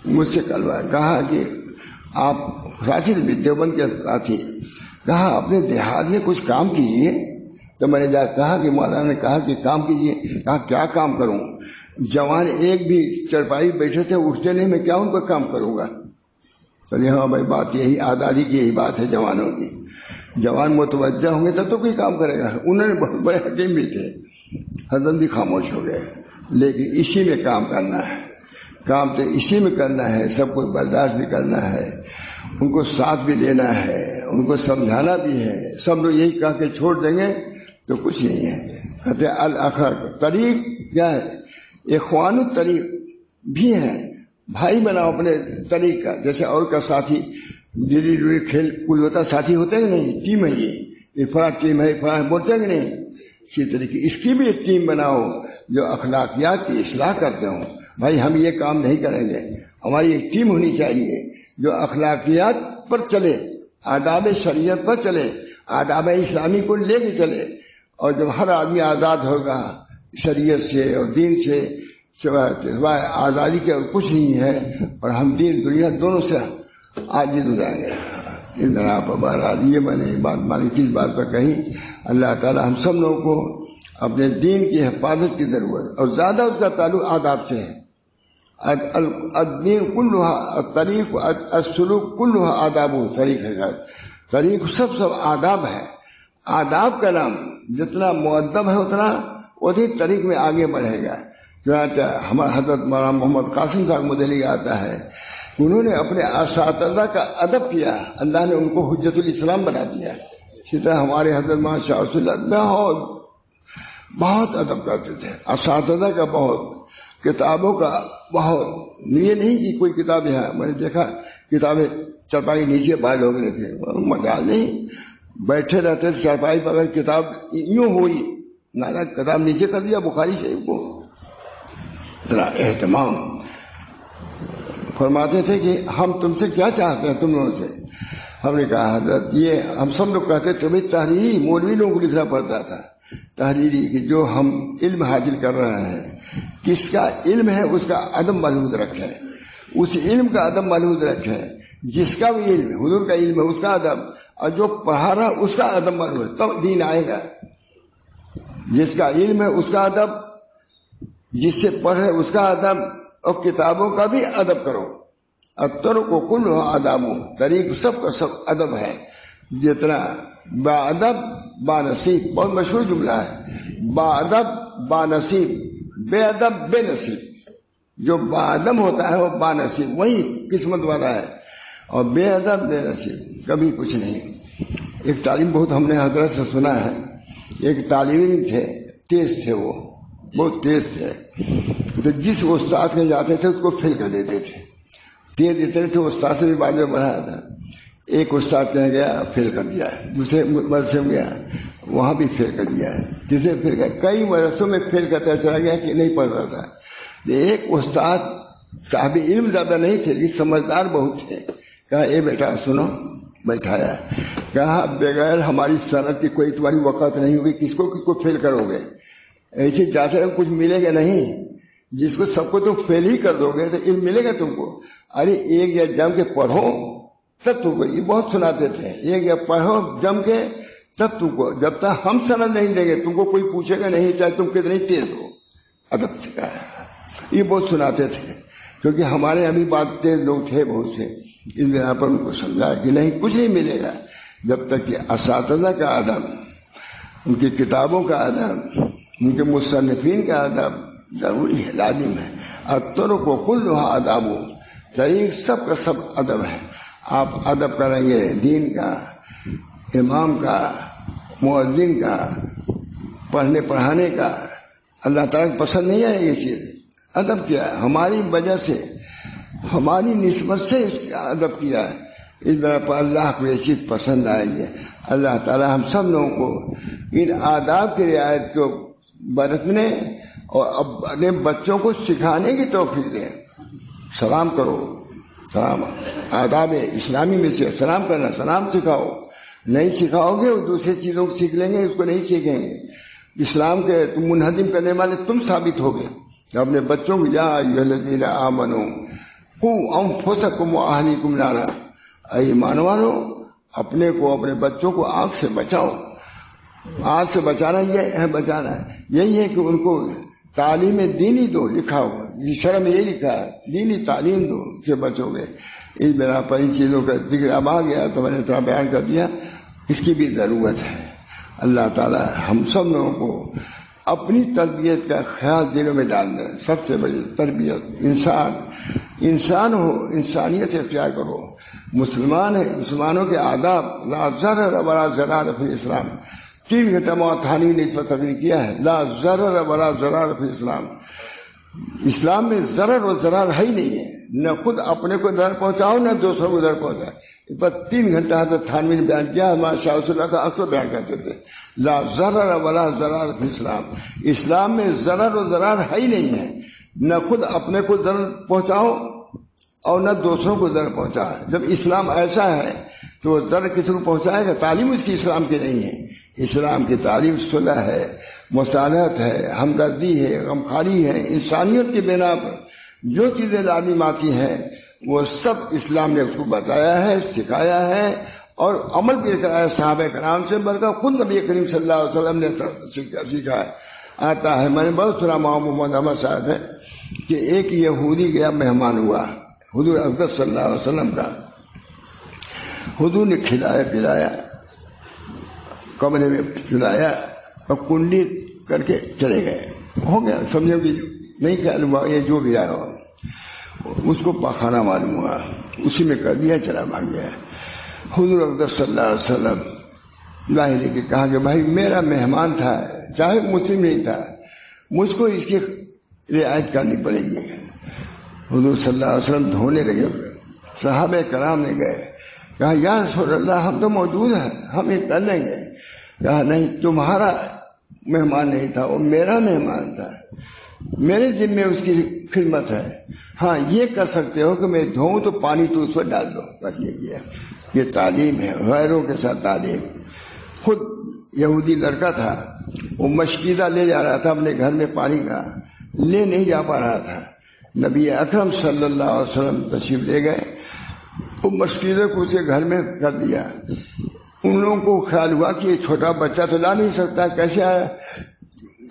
مجھ سے کہا کہ آپ ساتھی تھے دیوبند کے ساتھی، کہا اپنے دیہات میں کچھ کام کیجیے. تو میں نے جا کہا کہ مولانا نے کہا کہ کام کیجیے. کہا کیا کام کروں؟ جوان ایک بھی چرپائی بیٹھے تھے، اٹھتے نہیں، میں کیا ان کا کام کروں گا؟ تو ہاں بھائی بات یہی آزادی کی یہی بات ہے جوانوں کی. جوان متوجہ ہوں گے تب تو کوئی کام کرے گا. انہوں نے بہت بڑے حکیم بھی تھے، حضرت بھی خاموش ہو گئے. لیکن اسی میں کام کرنا ہے. کام تو اسی میں کرنا ہے، سب کو برداشت بھی کرنا ہے، ان کو ساتھ بھی لینا ہے، ان کو سمجھانا بھی ہے. سب لوگ یہی کہہ کے چھوڑ دیں گے تو کچھ نہیں ہے. کہتے ہیں الاخر طریق کیا ہے؟ اخوان الطریق بھی ہے، بھائی بناؤ اپنے طریق کا. جیسے اور کا ساتھی ڈیلی ڈولی کھیل کود ہوتا، ساتھی ہوتے ہیں کہ نہیں؟ ٹیم ہے، یہ فلاں ٹیم ہے، فلاں بولتے ہیں کہ نہیں؟ اسی طریقے اس کی بھی ایک ٹیم بناؤ جو اخلاقیات کی اصلاح کرتے ہوں. بھائی ہم یہ کام نہیں کریں گے، ہماری ایک ٹیم ہونی چاہیے جو اخلاقیات پر چلے، آداب شریعت پر چلے، آداب اسلامی کو لے کے چلے. اور جب ہر آدمی آزاد ہوگا شریعت سے اور دین سے، سوائے آزادی کے اور کچھ نہیں ہے، اور ہم دین دنیا دونوں سے عاجز ہو جائیں گے. اس طرح پر بہرحال یہ میں نے بات مانی، کس بات پر کہی؟ اللہ تعالی ہم سب لوگوں کو اپنے دین کی حفاظت کی ضرورت، اور زیادہ اس کا تعلق آداب سے ہے. الدین کلھا الطریق السلوک کلھا آداب. طریق ہے، طریق سب آداب ہے. آداب کا نام جتنا مؤدب ہے اتنی طریق میں آگے بڑھے گا. چنانچہ ہمارا حضرت مولانا محمد قاسم صاحب مدعلی آتا ہے، انہوں نے اپنے اساتذہ کا ادب کیا، اللہ نے ان کو حجت الاسلام بنا دیا. اسی طرح ہمارے حضرت مولانا شاہ رسول اللہ بہت ادب کرتے تھے، اساتذہ کا بہت، کتابوں کا بہت. یہ نہیں کہ کوئی کتاب ہے، میں نے دیکھا کتابیں چرپائی نیچے پائے لوگ رکھے، مجال نہیں، بیٹھے رہتے تھے چرپائی پر. اگر کتاب یوں ہوئی نہ کتاب نیچے کر دیا بخاری شریف کو. اتنا اہتمام. فرماتے تھے کہ ہم تم سے کیا چاہتے ہیں تم لوگوں سے؟ ہم نے کہا حضرت یہ ہم سب لوگ کہتے تھے بھائی تحریری مولوی لوگوں کو لکھنا پڑتا تھا، تحریری کہ جو ہم علم حاصل کر رہے ہیں کس کا علم ہے اس کا ادب محفوظ رکھیں، اس علم کا ادب محفوظ رکھیں. جس کا بھی علم حضور کا علم ہے اس کا ادب، اور جو پڑھا رہا اس کا ادب محفوظ، تب دین آئے گا. جس کا علم ہے اس کا ادب، جس سے پڑھے اس کا ادب، اور کتابوں کا بھی ادب کرو. الطرق کلھا آداب. طریق سب کا سب ادب ہے. جتنا با ادب با نصیب، بہت مشہور جملہ ہے، با ادب با نصیب، بے ادب بے نصیب. جو با ادب ہوتا ہے وہ با نصیب، وہی قسمت والا ہے، اور بے ادب بے نصیب کبھی کچھ نہیں. ایک تعلیم بہت ہم نے حضرت سے سنا ہے، ایک تعلیمی تھے، تیز تھے، وہ بہت تیز تھے. تو جس استاد کے جاتے تھے اس کو فیل کر دیتے تھے، تیز اتنے تھے. استاد سے بھی بعد میں پڑھایا تھا. ایک استاد کہہ گیا فیل کر دیا ہے، دوسرے مدرسے میں گیا وہاں بھی فیل کر دیا ہے، تیسرے فیل کر، کئی مدرسوں میں فیل کرتا چلا گیا کہ نہیں پڑھ رہا تھا. ایک استاد صاحب علم زیادہ نہیں تھے لیکن سمجھدار بہت تھے. کہا اے بیٹا سنو، بیٹھایا، کہا بغیر ہماری صنعت کی کوئی تمہاری وقت نہیں ہوگی، کس کو فیل کرو گے؟ ایسے جاتے رہے کچھ ملے گا نہیں. جس کو سب کو تم فیل ہی کر دو گے تو علم ملے گا تم کو. ارے ایک یا جم کے پڑھو تب تم کو، یہ بہت سناتے تھے، ایک یا پڑھو جم کے تب تم کو، جب تک ہم سند نہیں دیں گے تم کو کوئی پوچھے گا نہیں چاہے تم کتنی تیز ہو. ادب سکھا ہے، یہ بہت سناتے تھے. کیونکہ ہمارے ابھی بات تیز لوگ تھے بہت سے، اس بنا پر ان کو سمجھا کہ نہیں کچھ نہیں ملے گا جب تک کہ اساتذہ کا ادب، ان کی کتابوں کا ادب، ان کے مصنفین کا ادب ضروری ہے، لازم ہے. الطرق کلھا آداب. طریق سب کا سب ادب ہے. آپ ادب کریں گے دین کا، امام کا، مؤذن کا، پڑھنے پڑھانے کا، اللہ تعالیٰ کو پسند نہیں آئے یہ چیز. ادب کیا ہے، ہماری وجہ سے، ہماری نسبت سے اس کا ادب کیا ہے، اس طرح پر اللہ کو یہ چیز پسند آئے گی. اللہ تعالیٰ ہم سب لوگوں کو ان آداب کی رعایت کو برتنے اور اپنے بچوں کو سکھانے کی توفیق دیں. سلام کرو، سلام آداب اسلامی میں سے سلام کرنا، سلام سکھاؤ. نہیں سکھاؤ گے وہ دوسری چیزوں کو سیکھ لیں گے، اس کو نہیں سیکھیں گے. اسلام کے منہدم کرنے والے تم ثابت ہو گے. اپنے بچوں کو یا ایھا الذین آمنوا قوا انفسکم واہلیکم نارا، اے ایمان والو اپنے کو اپنے بچوں کو آگ سے بچاؤ. آگ سے بچانا یہ ہے، بچانا ہے یہی ہے کہ ان کو تعلیم دینی دو. لکھا ہوا شرع میں یہ لکھا ہے دینی تعلیم دو، سے بچو گے. اس بنا پر ان چیزوں کا ذکر اب آ گیا تو میں نے تھوڑا بیان کر دیا. اس کی بھی ضرورت ہے. اللہ تعالی ہم سب لوگوں کو اپنی تربیت کا خیال دلوں میں ڈالنا ہے. سب سے بڑی تربیت انسان ہو، انسانیت اختیار کرو. مسلمان ہے، مسلمانوں کے آداب لا ضرر ولا ضرار فی الاسلام. 3 گھنٹہ موتھانی نے اس پر تقریر کیا ہے. لا ضرر ولا ضرار فی الاسلام. اسلام میں ضرر و ضرار ہے ہی نہیں ہے. نہ خود اپنے کو ضرر پہنچاؤ نہ دوسروں کو ضرر پہنچائے. اس پر 3 گھنٹہ حضرت تھانوی نے بیان کیا. ہمارے شاہ رسول اللہ صاحب اکثر بیان کرتے تھے لا ضرر ولا ضرار فی الاسلام. اسلام میں ضرر و ضرار ہے ہی نہیں ہے. نہ خود اپنے کو ضرر پہنچاؤ اور نہ دوسروں کو ضرر پہنچائے. جب اسلام ایسا ہے تو وہ ضرر کس کو پہنچائے گا؟ تعلیم اس کی اسلام کی نہیں ہے. اسلام کی تعلیم صلح ہے، مصالحت ہے، ہمدردی ہے، غمخواری ہے. انسانیت کی بنا پر جو چیزیں لازم آتی ہیں وہ سب اسلام نے اس کو بتایا ہے، سکھایا ہے اور عمل بھی کرایا. صحابہ کرام سے بڑھ کر خود نبی کریم صلی اللہ علیہ وسلم نے سیکھا ہے. آتا ہے، میں نے بہت سنا محمد احمد صاحب ہے کہ ایک یہودی گیا مہمان ہوا حضور اقدس صلی اللہ علیہ وسلم کا. حضور نے کھلایا پلایا، کمرے میں کھلایا اور کنڈی کر کے چلے گئے. ہو گیا، سمجھو کہ نہیں خیال ہوا یہ جو بھی آیا ہو. اس کو پاخانہ معلوم ہوا، اسی میں کر دیا، چلا بھاگ گیا. حضور اقدس صلی اللہ علیہ وسلم ظاہر کے کہا کہ بھائی میرا مہمان تھا، چاہے مسلم نہیں تھا، مجھ کو اس کی رعایت کرنی پڑے گی. حضور صلی اللہ علیہ وسلم دھونے لگے. صحابہ کرام نے گئے، کہا یا رسول اللہ ہم تو موجود ہیں، ہم یہ کر لیں گے. کہا نہیں، تمہارا مہمان نہیں تھا، وہ میرا مہمان تھا، میرے ذمہ میں اس کی خدمت ہے. ہاں یہ کر سکتے ہو کہ میں دھوؤں تو پانی تو اس پر ڈال دو، بس یہ کیا. یہ تعلیم ہے، غیروں کے ساتھ تعلیم. خود یہودی لڑکا تھا، وہ مشکیزہ لے جا رہا تھا اپنے گھر میں پانی کا، لے نہیں جا پا رہا تھا. نبی اکرم صلی اللہ علیہ وسلم تشریف لے گئے، وہ مشکیزے کو اسے گھر میں کر دیا. ان لوگوں کو خیال ہوا کہ یہ چھوٹا بچہ تو لا نہیں سکتا، کیسے آیا؟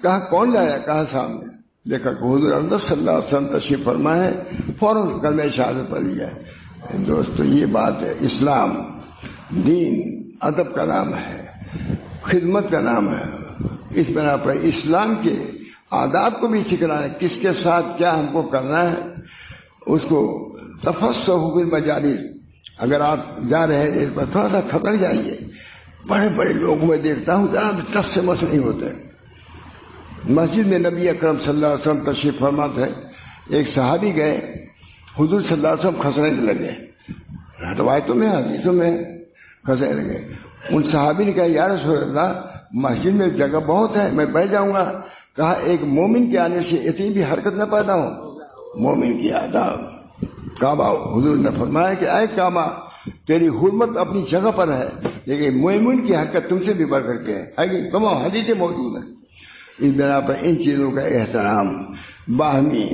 کہا کون لایا؟ کہا سامنے. دیکھا کہ حضور اقدس صلی اللہ علیہ وسلم تشریف فرمائے، فوراً کلمہ شہادت پڑھ لیا. دوستو یہ بات ہے، اسلام دین ادب کا نام ہے، خدمت کا نام ہے. اس بنا پر اسلام کے آداب کو بھی سیکھنا ہے، کس کے ساتھ کیا ہم کو کرنا ہے. اس کو تفصح بالمجالس. اگر آپ جا رہے ہیں اس پر تھوڑا سا کھپڑ جائیے. بڑے بڑے لوگ میں دیکھتا ہوں ذرا بھی ٹس سے مس نہیں ہوتے. مسجد میں نبی اکرم صلی اللہ علیہ وسلم تشریف فرما تھے. ایک صحابی گئے، حضور صلی اللہ علیہ وسلم کھنسنے لگے. روایتوں میں حدیثوں میں کھنسنے لگے. ان صحابی نے کہا یا رسول اللہ مسجد میں جگہ بہت ہے، میں بیٹھ جاؤں گا. کہا ایک مومن کے آنے سے اتنی بھی حرکت نہ پیدا ہو. مومن کی آداب. کعبہ، حضور نے فرمایا کہ اے کعبہ تیری حرمت اپنی جگہ پر ہے، لیکن مومن کی حرکت تم سے بھی بڑھ کر کے ہے. تمام حدیثیں موجود ہیں. اس بنا پر ان چیزوں کا احترام، باہمی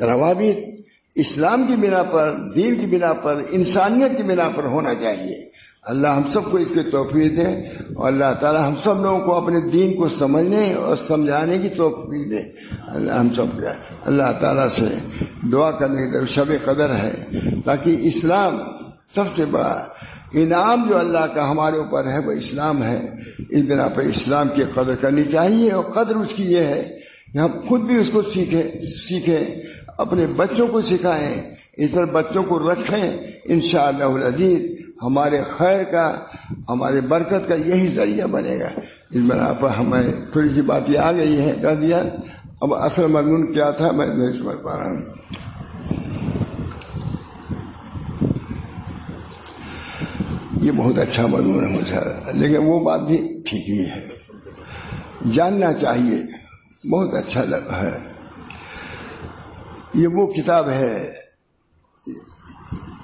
روابط اسلام کی بنا پر، دین کی بنا پر، انسانیت کی بنا پر ہونا چاہیے. اللہ ہم سب کو اس کی توفیق دے اور اللہ تعالی ہم سب لوگوں کو اپنے دین کو سمجھنے اور سمجھانے کی توفیق دے. ہم سب کو اللہ تعالیٰ سے دعا کرنے کی طرف شب قدر ہے، تاکہ اسلام سب سے بڑا انعام جو اللہ کا ہمارے اوپر ہے وہ اسلام ہے. اس بنا پر اسلام کی قدر کرنی چاہیے، اور قدر اس کی یہ ہے کہ ہم خود بھی اس کو سیکھیں، اپنے بچوں کو سکھائیں، اس پر بچوں کو رکھیں. انشاءاللہ العزیز ہمارے خیر کا، ہمارے برکت کا یہی ذریعہ بنے گا. اس بنا پر ہمیں تھوڑی سی بات یہ آ گئی ہے، کر دیا. اب اصل مضمون کیا تھا میں نہیں سمجھ پا رہا ہوں. یہ بہت اچھا مضمون ہے مجھے، لیکن وہ بات بھی ٹھیک ہی ہے، جاننا چاہیے. بہت اچھا لگا ہے. یہ وہ کتاب ہے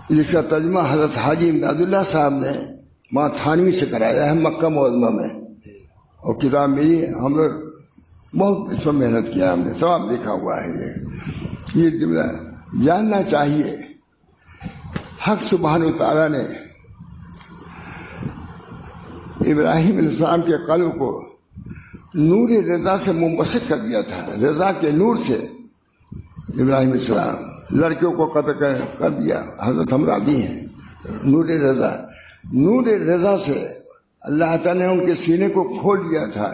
جس کا ترجمہ حضرت حاجی امداد اللہ صاحب نے ماں تھانوی سے کرایا ہے مکہ معظمہ میں. اور کتاب میری، ہم لوگ بہت اس پر محنت کیا، ہم نے سب لکھا ہوا ہے. یہ جملہ جاننا چاہیے. حق سبحانہ وتعالیٰ نے ابراہیم علیہ السلام کے قلب کو نور رضا سے منبسط کر دیا تھا. رضا کے نور سے ابراہیم علیہ السلام لڑکیوں کو قتل کر دیا. حضرت حمزہ بھی ہیں. نور رضا سے اللہ تعالیٰ نے ان کے سینے کو کھول دیا تھا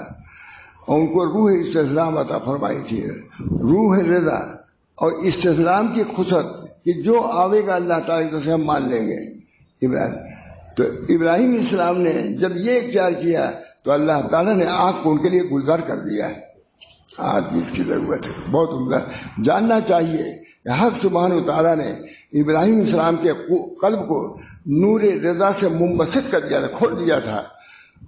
اور ان کو روح استسلام عطا فرمائی تھی، روح رضا اور استسلام کی خصوصیت کہ جو آوے گا اللہ تعالیٰ کی طرف سے ہم مان لیں گے۔ تو ابراہیم اسلام نے جب یہ اختیار کیا تو اللہ تعالیٰ نے آنکھ کو ان کے لیے گلزار کر دیا ہے۔ آج بھی اس کی ضرورت ہے، بہت عمدہ جاننا چاہیے کہ حق سبحانہ و تعالیٰ نے ابراہیم السلام کے قلب کو نور رضا سے منبسط کر دیا تھا، کھول دیا تھا،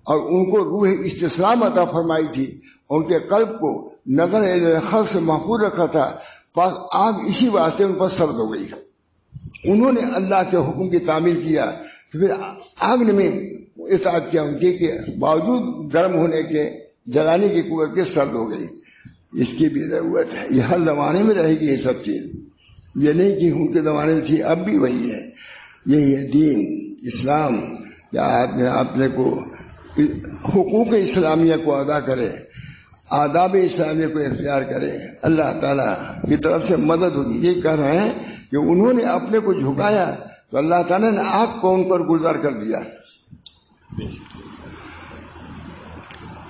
اور ان کو روح استسلام عطا فرمائی تھی، ان کے قلب کو نظر خلق سے محفوظ رکھا تھا، بس آگ اسی واسطے ان پر سرد ہو گئی۔ انہوں نے اللہ کے حکم کی تعمیل کیا، پھر آگ نے اطاعت کیا ان کے باوجود گرم ہونے کے، جلانے کی قوت کے سرد ہو گئی۔ اس کی بھی ضرورت ہے، یہ ہر زمانے میں رہے گی یہ سب چیز، یہ نہیں کہ ان کے زمانے میں تھی اب بھی وہی ہے۔ یہی ہے دین اسلام، یا اپنے کو حقوق اسلامیہ کو ادا کرے، آداب اسلامیہ کو اختیار کرے، اللہ تعالیٰ کی طرف سے مدد ہوگی۔ یہ کہہ رہے ہیں کہ انہوں نے اپنے کو جھکایا تو اللہ تعالیٰ نے آنکھ کو ان پر گلزار کر دیا،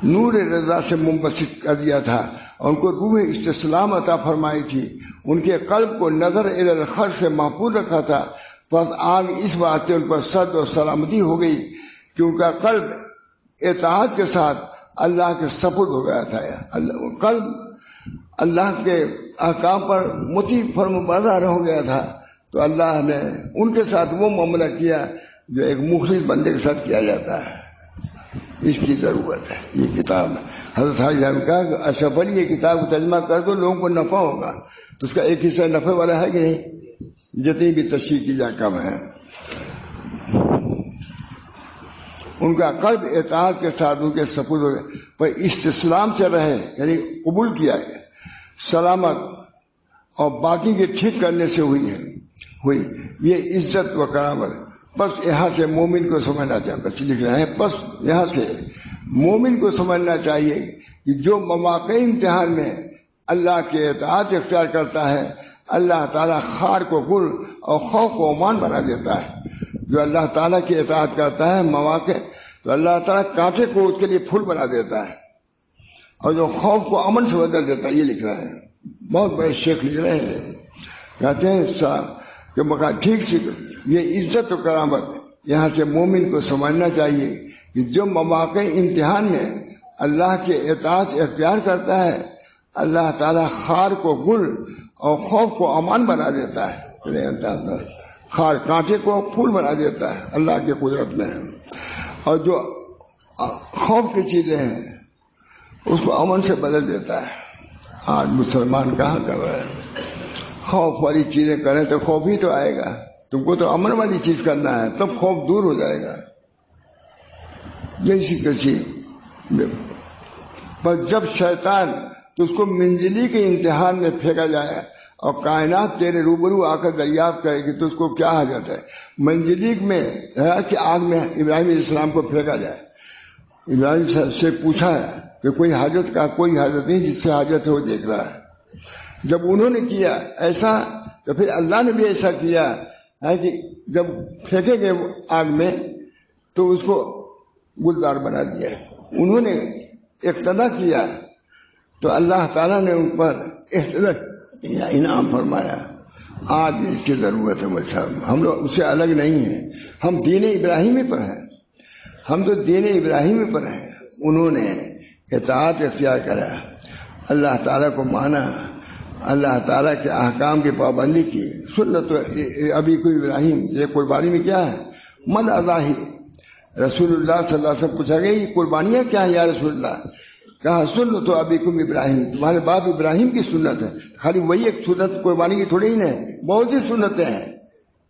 نور رضا سے منبسط کر دیا تھا، ان کو روح استسلام عطا فرمائی تھی، ان کے قلب کو نظر الخرج سے محفوظ رکھا تھا، بس آگ اس واسطے ان پر سرد اور سلامتی ہو گئی کہ ان کا قلب اطاعت کے ساتھ اللہ کے سپرد ہو گیا تھا۔ قلب اللہ کے احکام پر مطیع فرم بردار ہو گیا تھا، تو اللہ نے ان کے ساتھ وہ معاملہ کیا جو ایک مخلص بندے کے ساتھ کیا جاتا ہے۔ اس کی ضرورت ہے۔ یہ کتاب حضرت حاجی نے کہا کہ اشرف علی یہ کتاب کو ترجمہ کر دو لوگوں کو نفع ہوگا، تو اس کا ایک حصہ نفع والا ہے کہ نہیں؟ جتنی بھی تشریح کی جائے کم ہے۔ ان کا قلب اطاعت کے ساتھ ان کے سپرد پر استسلام سے رہے، یعنی قبول کیا ہے، سلامت اور باقی کے ٹھیک کرنے سے ہوئی یہ عزت و کرامت۔ بس یہاں سے مومن کو سمجھنا چاہیے، بس لکھ رہے ہیں، بس یہاں سے مومن کو سمجھنا چاہیے کہ جو مواقع امتحان میں اللہ کے اطاعت اختیار کرتا ہے، اللہ تعالیٰ خار کو گل اور خوف کو امان بنا دیتا ہے۔ جو اللہ تعالیٰ کی اطاعت کرتا ہے مواقع، تو اللہ تعالیٰ کانٹے کو اس کے لیے پھول بنا دیتا ہے، اور جو خوف کو امن سے بدل دیتا ہے۔ یہ لکھ رہے ہیں، بہت بڑے شیخ لکھ رہے ہیں، کہتے ہیں کہ مکان ٹھیک سے یہ عزت و کرامت یہاں سے مومن کو سمجھنا چاہیے کہ جو مواقع امتحان میں اللہ کے اطاعت اختیار کرتا ہے، اللہ تعالیٰ خار کو گل اور خوف کو امان بنا دیتا ہے، خار کانٹے کو پھول بنا دیتا ہے اللہ کے قدرت میں، اور جو خوف کی چیزیں ہیں اس کو امن سے بدل دیتا ہے۔ آج مسلمان کہاں کر رہے ہیں؟ خوف والی چیزیں کریں تو خوف ہی تو آئے گا، تم کو تو امن والی چیز کرنا ہے، تب خوف دور ہو جائے گا۔ جیسی کسی پر جب شیطان تو اس کو منزلی کے امتحان میں پھینکا جائے اور کائنات تیرے روبرو آ کر دریافت کرے گی تو اس کو کیا حاجت ہے؟ منزلی میں ہے کہ آگ میں ابراہیم علیہ السلام کو پھینکا جائے۔ ابراہیم سے پوچھا ہے کہ کوئی حاجت کا؟ کوئی حاجت نہیں، جس سے حاجت ہے وہ دیکھ رہا ہے۔ جب انہوں نے کیا ایسا تو پھر اللہ نے بھی ایسا کیا ہے کہ جب پھینکے گئے آگ میں تو اس کو گلدار بنا دیا۔ انہوں نے اقتدا کیا تو اللہ تعالیٰ نے ان پر انعام فرمایا۔ آج اس کی ضرورت ہے مجھ صاحب، ہم لوگ اس سے الگ نہیں ہیں، ہم دین ابراہیمی پر ہیں، ہم تو دین ابراہیمی پر ہیں۔ انہوں نے اطاعت اختیار کرا، اللہ تعالیٰ کو مانا، اللہ تعالیٰ کے احکام کی پابندی کی۔ سنت ابی کو ابراہیم، یہ قربانی میں کیا ہے؟ من اضاحی، رسول اللہ صلی اللہ علیہ وسلم پوچھا گیا یہ قربانیاں کیا ہیں یا رسول اللہ؟ کہا سنت ابیکم ابراہیم، تمہارے باپ ابراہیم کی سنت ہے۔ خالی وہی ایک سنت قربانی کی تھوڑی ہی نہیں، بہت سی سنتیں ہیں،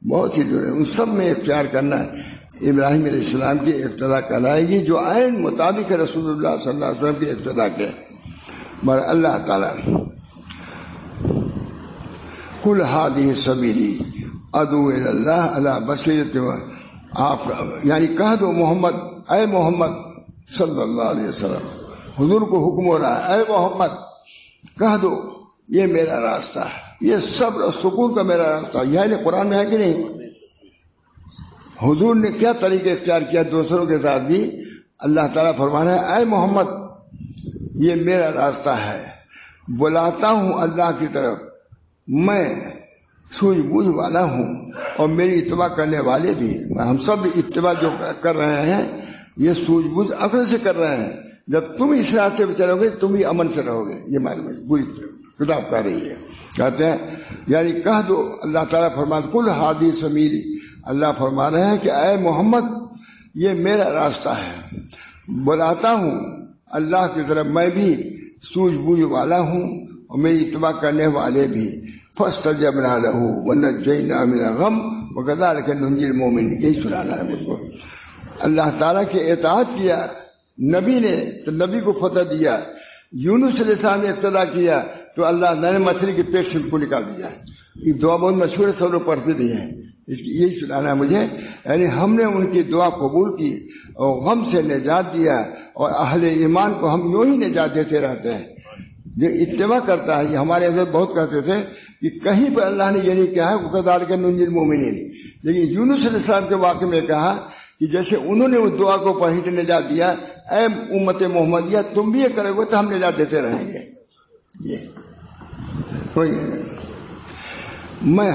بہت سی سنتیں، ان سب میں اختیار کرنا ہے۔ ابراہیم علیہ السلام کی اقتدا کہلائے گی جو عین مطابق ہے رسول اللہ صلی اللہ علیہ وسلم کی اقتدا کے۔ مگر اللہ تعالیٰ کل ہادی سبیلی ادعو الی اللہ علی بصیرۃ، آپ یعنی کہہ دو محمد، اے محمد صلی اللہ علیہ وسلم، حضور کو حکم ہو رہا ہے، اے محمد کہہ دو یہ میرا راستہ ہے، یہ صبر اور سکون کا میرا راستہ ہے۔ یعنی قرآن میں ہے کہ نہیں؟ حضور نے کیا طریقہ اختیار کیا دوسروں کے ساتھ بھی؟ اللہ تعالیٰ فرما رہا ہے اے محمد یہ میرا راستہ ہے، بلاتا ہوں اللہ کی طرف، میں سوجھ بوجھ والا ہوں اور میری اتباع کرنے والے بھی، ہم سب اتباع جو کر رہے ہیں یہ سوجھ بوجھ عقل سے کر رہے ہیں. جب تم اس راستے پہ چلو گے تم بھی امن سے رہو گے. یہ پوری کتاب کہہ رہی ہے. کہتے ہیں یعنی کہہ دو، اللہ تعالیٰ فرماتے کل ہادی سمیری، اللہ فرما رہے ہیں کہ اے محمد یہ میرا راستہ ہے، بلاتا ہوں اللہ کی طرف، میں بھی سوجھ بوجھ والا ہوں اور میری اتباع کرنے والے بھی. فاستجبنا له ونجيناه من الغم وكذلك ننجي المؤمنين. یہی سنانا ہے مجھ کو. اللہ تعالیٰ کی اطاعت کیا نبی نے تو نبی کو فتح دیا. یونس علیہ السلام نے ابتدا کیا تو اللہ نے مچھلی کے پیٹ سے ان کو نکال دیا. یہ دعا بہت مشہور ہے، سب لوگ پڑھتے بھی ہیں. یہی سنانا ہے مجھے، یعنی ہم نے ان کی دعا قبول کی اور غم سے نجات دیا، اور اہل ایمان کو ہم یوں ہی نجات دیتے رہتے ہیں. جو اتباع کرتا ہے، یہ ہمارے اندر بہت کہتے تھے کہ کہیں پر اللہ نے یہ نہیں کہا ہے وَكَذَلِكَ نُنْجِي الْمُؤْمِنِينَ، لیکن یونس علیہ السلام کے واقعے میں کہا کہ جیسے انہوں نے اس دعا کو پڑھی تو نجات دیا، اے امت محمدیہ تم بھی یہ کرو گے تو ہم نجات دیتے رہیں گے. یہ کوئی میں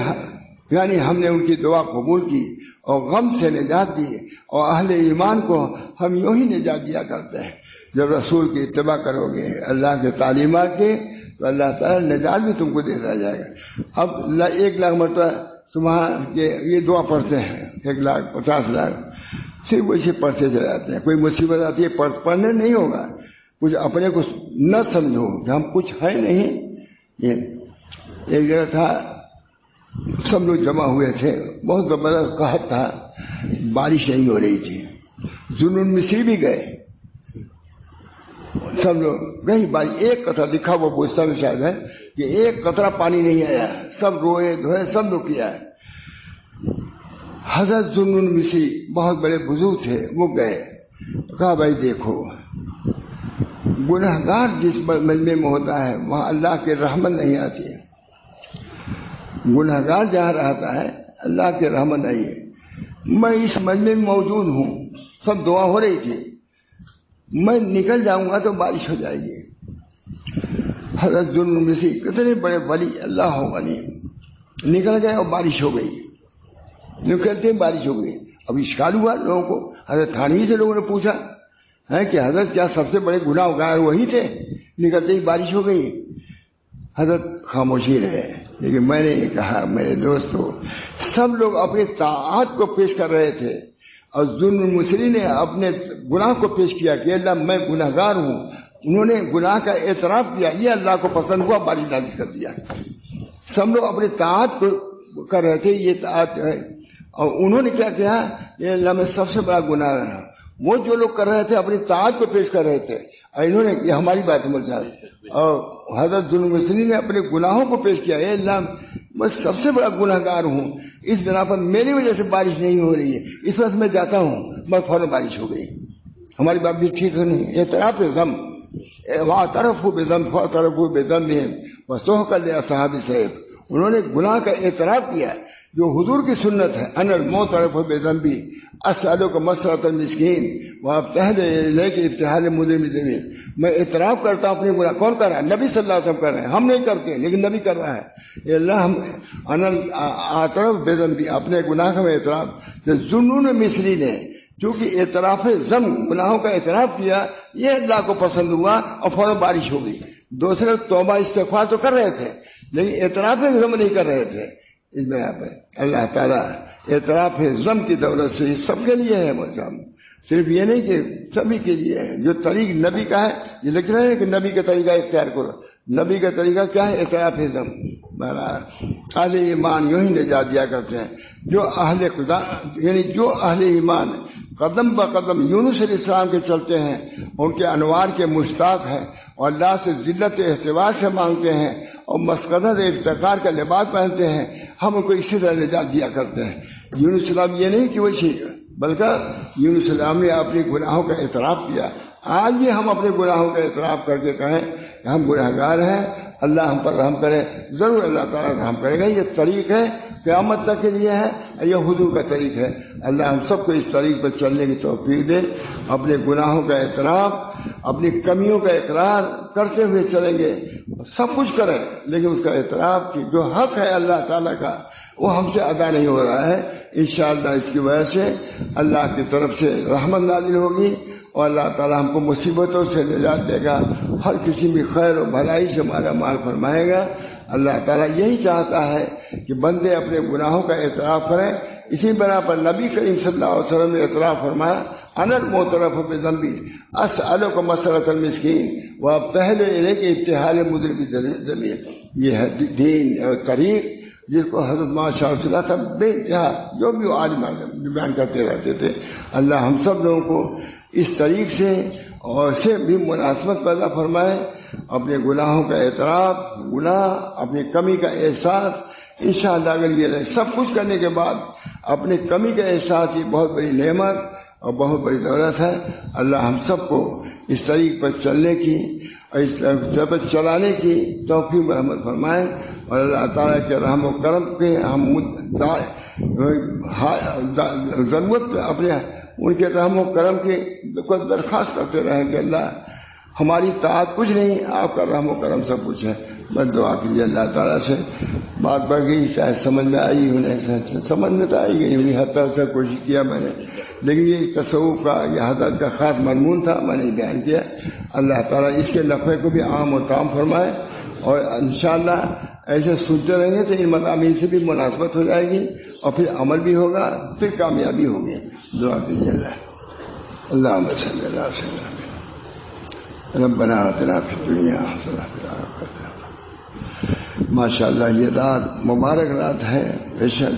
یعنی ہم نے ان کی دعا قبول کی اور غم سے نجات دی، اور اہل ایمان کو ہم یوں ہی نجات دیا کرتے ہیں. جب رسول کی اتباع کرو گے اللہ کے تعلیمات کے تو اللہ تعالیٰ نجات بھی تم کو دیتا جائے گا. اب 1,00,000 مرتبہ صبح کے یہ دعا پڑھتے ہیں، 1,50,000 صرف ویسے پڑھتے چلے جاتے ہیں. کوئی مصیبت آتی ہے پڑھنے نہیں ہوگا. کچھ اپنے کو نہ سمجھو کہ ہم کچھ ہے نہیں. یہ ایک جگہ تھا، سب لوگ جمع ہوئے تھے، بہت زبردست قحط تھا، بارش نہیں ہو رہی تھی. ذوالنون مصری بھی گئے، سب لوگ گئی بارش، ایک قطرہ دکھا وہ پوچھتا میں شاید ہے کہ ایک قطرہ پانی نہیں آیا. سب روئے دھوئے سب لوگ کیا ہے. حضرت ذوالنون مصری بہت بڑے بزرگ تھے، وہ گئے، کہا بھائی دیکھو گنہگار جس مجمع میں ہوتا ہے وہاں اللہ کی رحمت نہیں آتی ہے. گنہگار جہاں رہتا ہے اللہ کی رحمت نہیں ہے. میں اس مجمع میں موجود ہوں، سب دعا ہو رہی تھی، میں نکل جاؤں گا تو بارش ہو جائے گی. حضرت ذوالنون مصری کتنے بڑے ولی، اللہ ہو ولی، نکل گئے اور بارش ہو گئی. نکلتے بارش ہو گئی. اب اشکال ہوا لوگوں کو. حضرت تھانوی سے لوگوں نے پوچھا ہے کہ حضرت کیا سب سے بڑے گناہ گار وہی تھے؟ نکلتے ہی بارش ہو گئی. حضرت خاموشی رہے. لیکن میں نے یہ کہا میرے دوستو، سب لوگ اپنی طاعت کو پیش کر رہے تھے اور ذوالنون مصری نے اپنے گناہ کو پیش کیا کہ اللہ میں گناہ گار ہوں. انہوں نے گناہ کا اعتراف کیا، یہ اللہ کو پسند ہوا، بارش نازل کر دیا. سب لوگ اپنی طاعت کو کر رہے تھے، یہ طاعت ہے، اور انہوں نے کیا کہا یہ اللہ میں سب سے بڑا گناہ ہے. وہ جو لوگ کر رہے تھے اپنی طاعت کو پیش کر رہے تھے، اور انہوں نے یہ ہماری بات سمجھ جائے. اور حضرت ذوالنون مصری نے اپنے گناہوں کو پیش کیا، اے اللہ میں سب سے بڑا گناہ گار ہوں، اس بنا پر میری وجہ سے بارش نہیں ہو رہی ہے، اس وقت میں جاتا ہوں، میں فوراً بارش ہو گئی. ہماری بات بھی ٹھیک ہے نہیں. اعتراف ذم، واعترفوا بذنب فاعترفوا بذنبهم وسحقا لاصحاب السعیر. انہوں نے گناہ کا اعتراف کیا جو حضور کی سنت ہے. انا المعترف بذنبی اسألک مسرۃ المسکین وابتہل الیک ابتہال المذنب ذلیل. میں اعتراف کرتا ہوں اپنے گناہ. کون کر رہا ہے؟ نبی صلی اللہ علیہ وسلم کر رہے ہیں، ہم نہیں کرتے لیکن نبی کر رہا ہے. اے اللہ ہم انا اعترف بذنبی، اپنے گناہ کا اعتراف. ذوالنون مصری نے چونکہ اعتراف ذم، گناہوں کا اعتراف کیا، یہ اللہ کو پسند ہوا اور فوراً بارش ہو گئی. دوسرے توبہ استغفار تو کر رہے تھے لیکن اعتراف ذم نہیں کر رہے تھے. اس میں اللہ تعالیٰ اعتراف ذم کی دولت سے سب کے لیے ہے. صرف یہ نہیں کہ سبھی کے لیے ہے. جو طریق نبی کا ہے، یہ لکھ رہے ہیں کہ نبی کا طریقہ اختیار کرو. نبی کا طریقہ کیا ہے؟ اعتراف ذم. اہل ایمان یوں ہی نجات دیا کرتے ہیں. جو اہل خدا یعنی جو اہل ایمان قدم بقدم یونس علیہ السلام کے چلتے ہیں، ان کے انوار کے مشتاق ہیں اور اللہ سے ذلت احتواء سے مانگتے ہیں اور مسقدت افتقار کا لباس پہنتے ہیں، ہم ان کو اسی طرح نجات دیا کرتے ہیں. یونس علیہ السلام یہ نہیں کہ وہ بلکہ یونس علیہ السلام نے اپنے گناہوں کا اعتراف کیا. آج بھی ہم اپنے گناہوں کا اعتراف کر کے کہیں کہ ہم گناہ گار ہیں، اللہ ہم پر رحم کرے. ضرور اللہ تعالیٰ رحم کرے گا. یہ طریق ہے قیامت تک کے لیے ہے، یہ حضور کا طریق ہے. اللہ ہم سب کو اس طریق پر چلنے کی توفیق دے. اپنے گناہوں کا اعتراف اپنی کمیوں کا اقرار کرتے ہوئے چلیں گے، سب کچھ کریں لیکن اس کا اعتراف کہ جو حق ہے اللہ تعالیٰ کا وہ ہم سے ادا نہیں ہو رہا ہے، انشاءاللہ اس کی وجہ سے اللہ کی طرف سے رحمت نازل ہوگی اور اللہ تعالیٰ ہم کو مصیبتوں سے نجات دے گا، ہر قسم کی خیر و بھلائی سے مالا مال فرمائے گا۔ اللہ تعالیٰ یہی چاہتا ہے کہ بندے اپنے گناہوں کا اعتراف کریں۔ اسی بنا پر نبی کریم صلی اللہ علیہ وسلم نے اعتراف فرمایا، انا المعترف بذنبی اسألک مسألۃ المسکین وابتہل الیک ابتہال مدرک ذلیل۔ یہ ہے دین اور طریق جس کو حضرت مولانا شاہ رسول اللہ صاحب بے انتہا جو بھی آج بیان کرتے رہتے تھے۔ اللہ ہم سب لوگوں کو اس طریق سے اور سے بھی مناسبت پیدا فرمائے، اپنے گناہوں کا اعتراف، گناہ اپنی کمی کا احساس۔ انشاءاللہ اگر یہ سب کچھ کرنے کے بعد اپنی کمی کا احساس، یہ بہت بڑی نعمت اور بہت بڑی دولت ہے۔ اللہ ہم سب کو اس طریق پر چلنے کی اور اس طرح پر چلانے کی توفیق رحمت فرمائے، اور اللہ تعالیٰ کے رحم و کرم کے ہم ضرورت اپنے ان کے رحم و کرم کی درخواست کرتے رہیں کہ اللہ ہماری طاعت کچھ نہیں، آپ کا رحم و کرم سب کچھ ہے۔ بس دعا کیجیے اللہ تعالیٰ سے۔ بات بڑھ گئی، چاہے سمجھ میں آئی انہیں سمجھ میں تو آئی گئی ہوئی، حد تک سے کوشش کیا میں نے، لیکن یہ تصوف کا یہ حضرت کا خاص مضمون تھا، میں نے بیان کیا۔ اللہ تعالیٰ اس کے نفع کو بھی عام و تام فرمائے، اور انشاءاللہ ایسے سنتے رہیں گے تو ان مضامین سے بھی مناسبت ہو جائے گی اور پھر عمل بھی ہوگا، پھر کامیابی ہوگی۔ دعا کیجیے اللہم صلی اللہ علیہ وسلم ربنا آتنا فی الدنیا حسنۃ وفی الآخرۃ حسنۃ۔ ماشاءاللہ یہ رات مبارک رات ہے بے شک،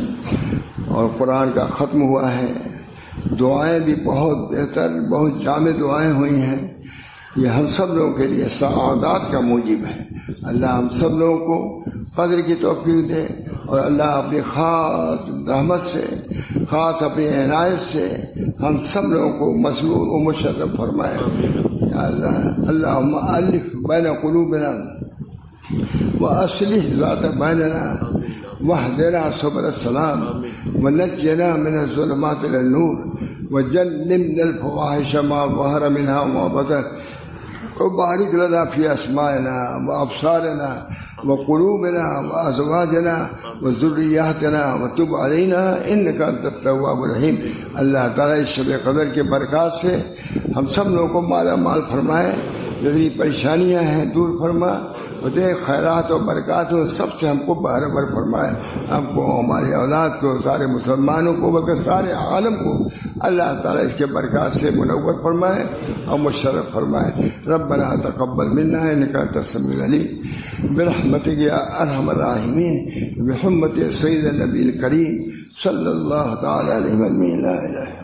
اور قرآن کا ختم ہوا ہے، دعائیں بھی بہت بہتر بہت جامع دعائیں ہوئی ہیں، یہ ہم سب لوگوں کے لیے سعادات کا موجب ہے۔ اللہ ہم سب لوگوں کو قدر کی توفیق دے، اور اللہ اپنی خاص رحمت سے، خاص اپنی عنایت سے ہم سب لوگوں کو مسرور و مشرف فرمائے۔ یا اللہ، اللہم الف بین قلوبنا واصلح ذات بیننا واہدنا سبل السلام ونجنا من الظلمات الى النور وجنبنا الفواحش ما ظهر منها وما بطن وبارك لنا في أسمائنا وأبصارنا وقلوبنا وأزواجنا وذرياتنا وتب علينا إنك أنت التواب الرحيم۔ اللہ تعالیٰ اس شب قدر کے برکات سے ہم سب لوگوں کو مالا مال فرمائے، جتنی پریشانیاں ہیں دور فرما، اور خیرات و برکات ہو سب سے ہم کو بہرور فرمائے، ہم کو، ہماری اولاد کو، سارے مسلمانوں کو، بلکہ سارے عالم کو اللہ تعالیٰ اس کے برکات سے منور فرمائے اور مشرف فرمائے۔ ربنا تقبل منا انک انت السمیع العلیم برحمتک یا ارحم الراحمین بحرمت سید النبی الکریم صلی اللہ تعالی علیہ وسلم۔ لا الہ الا اللہ۔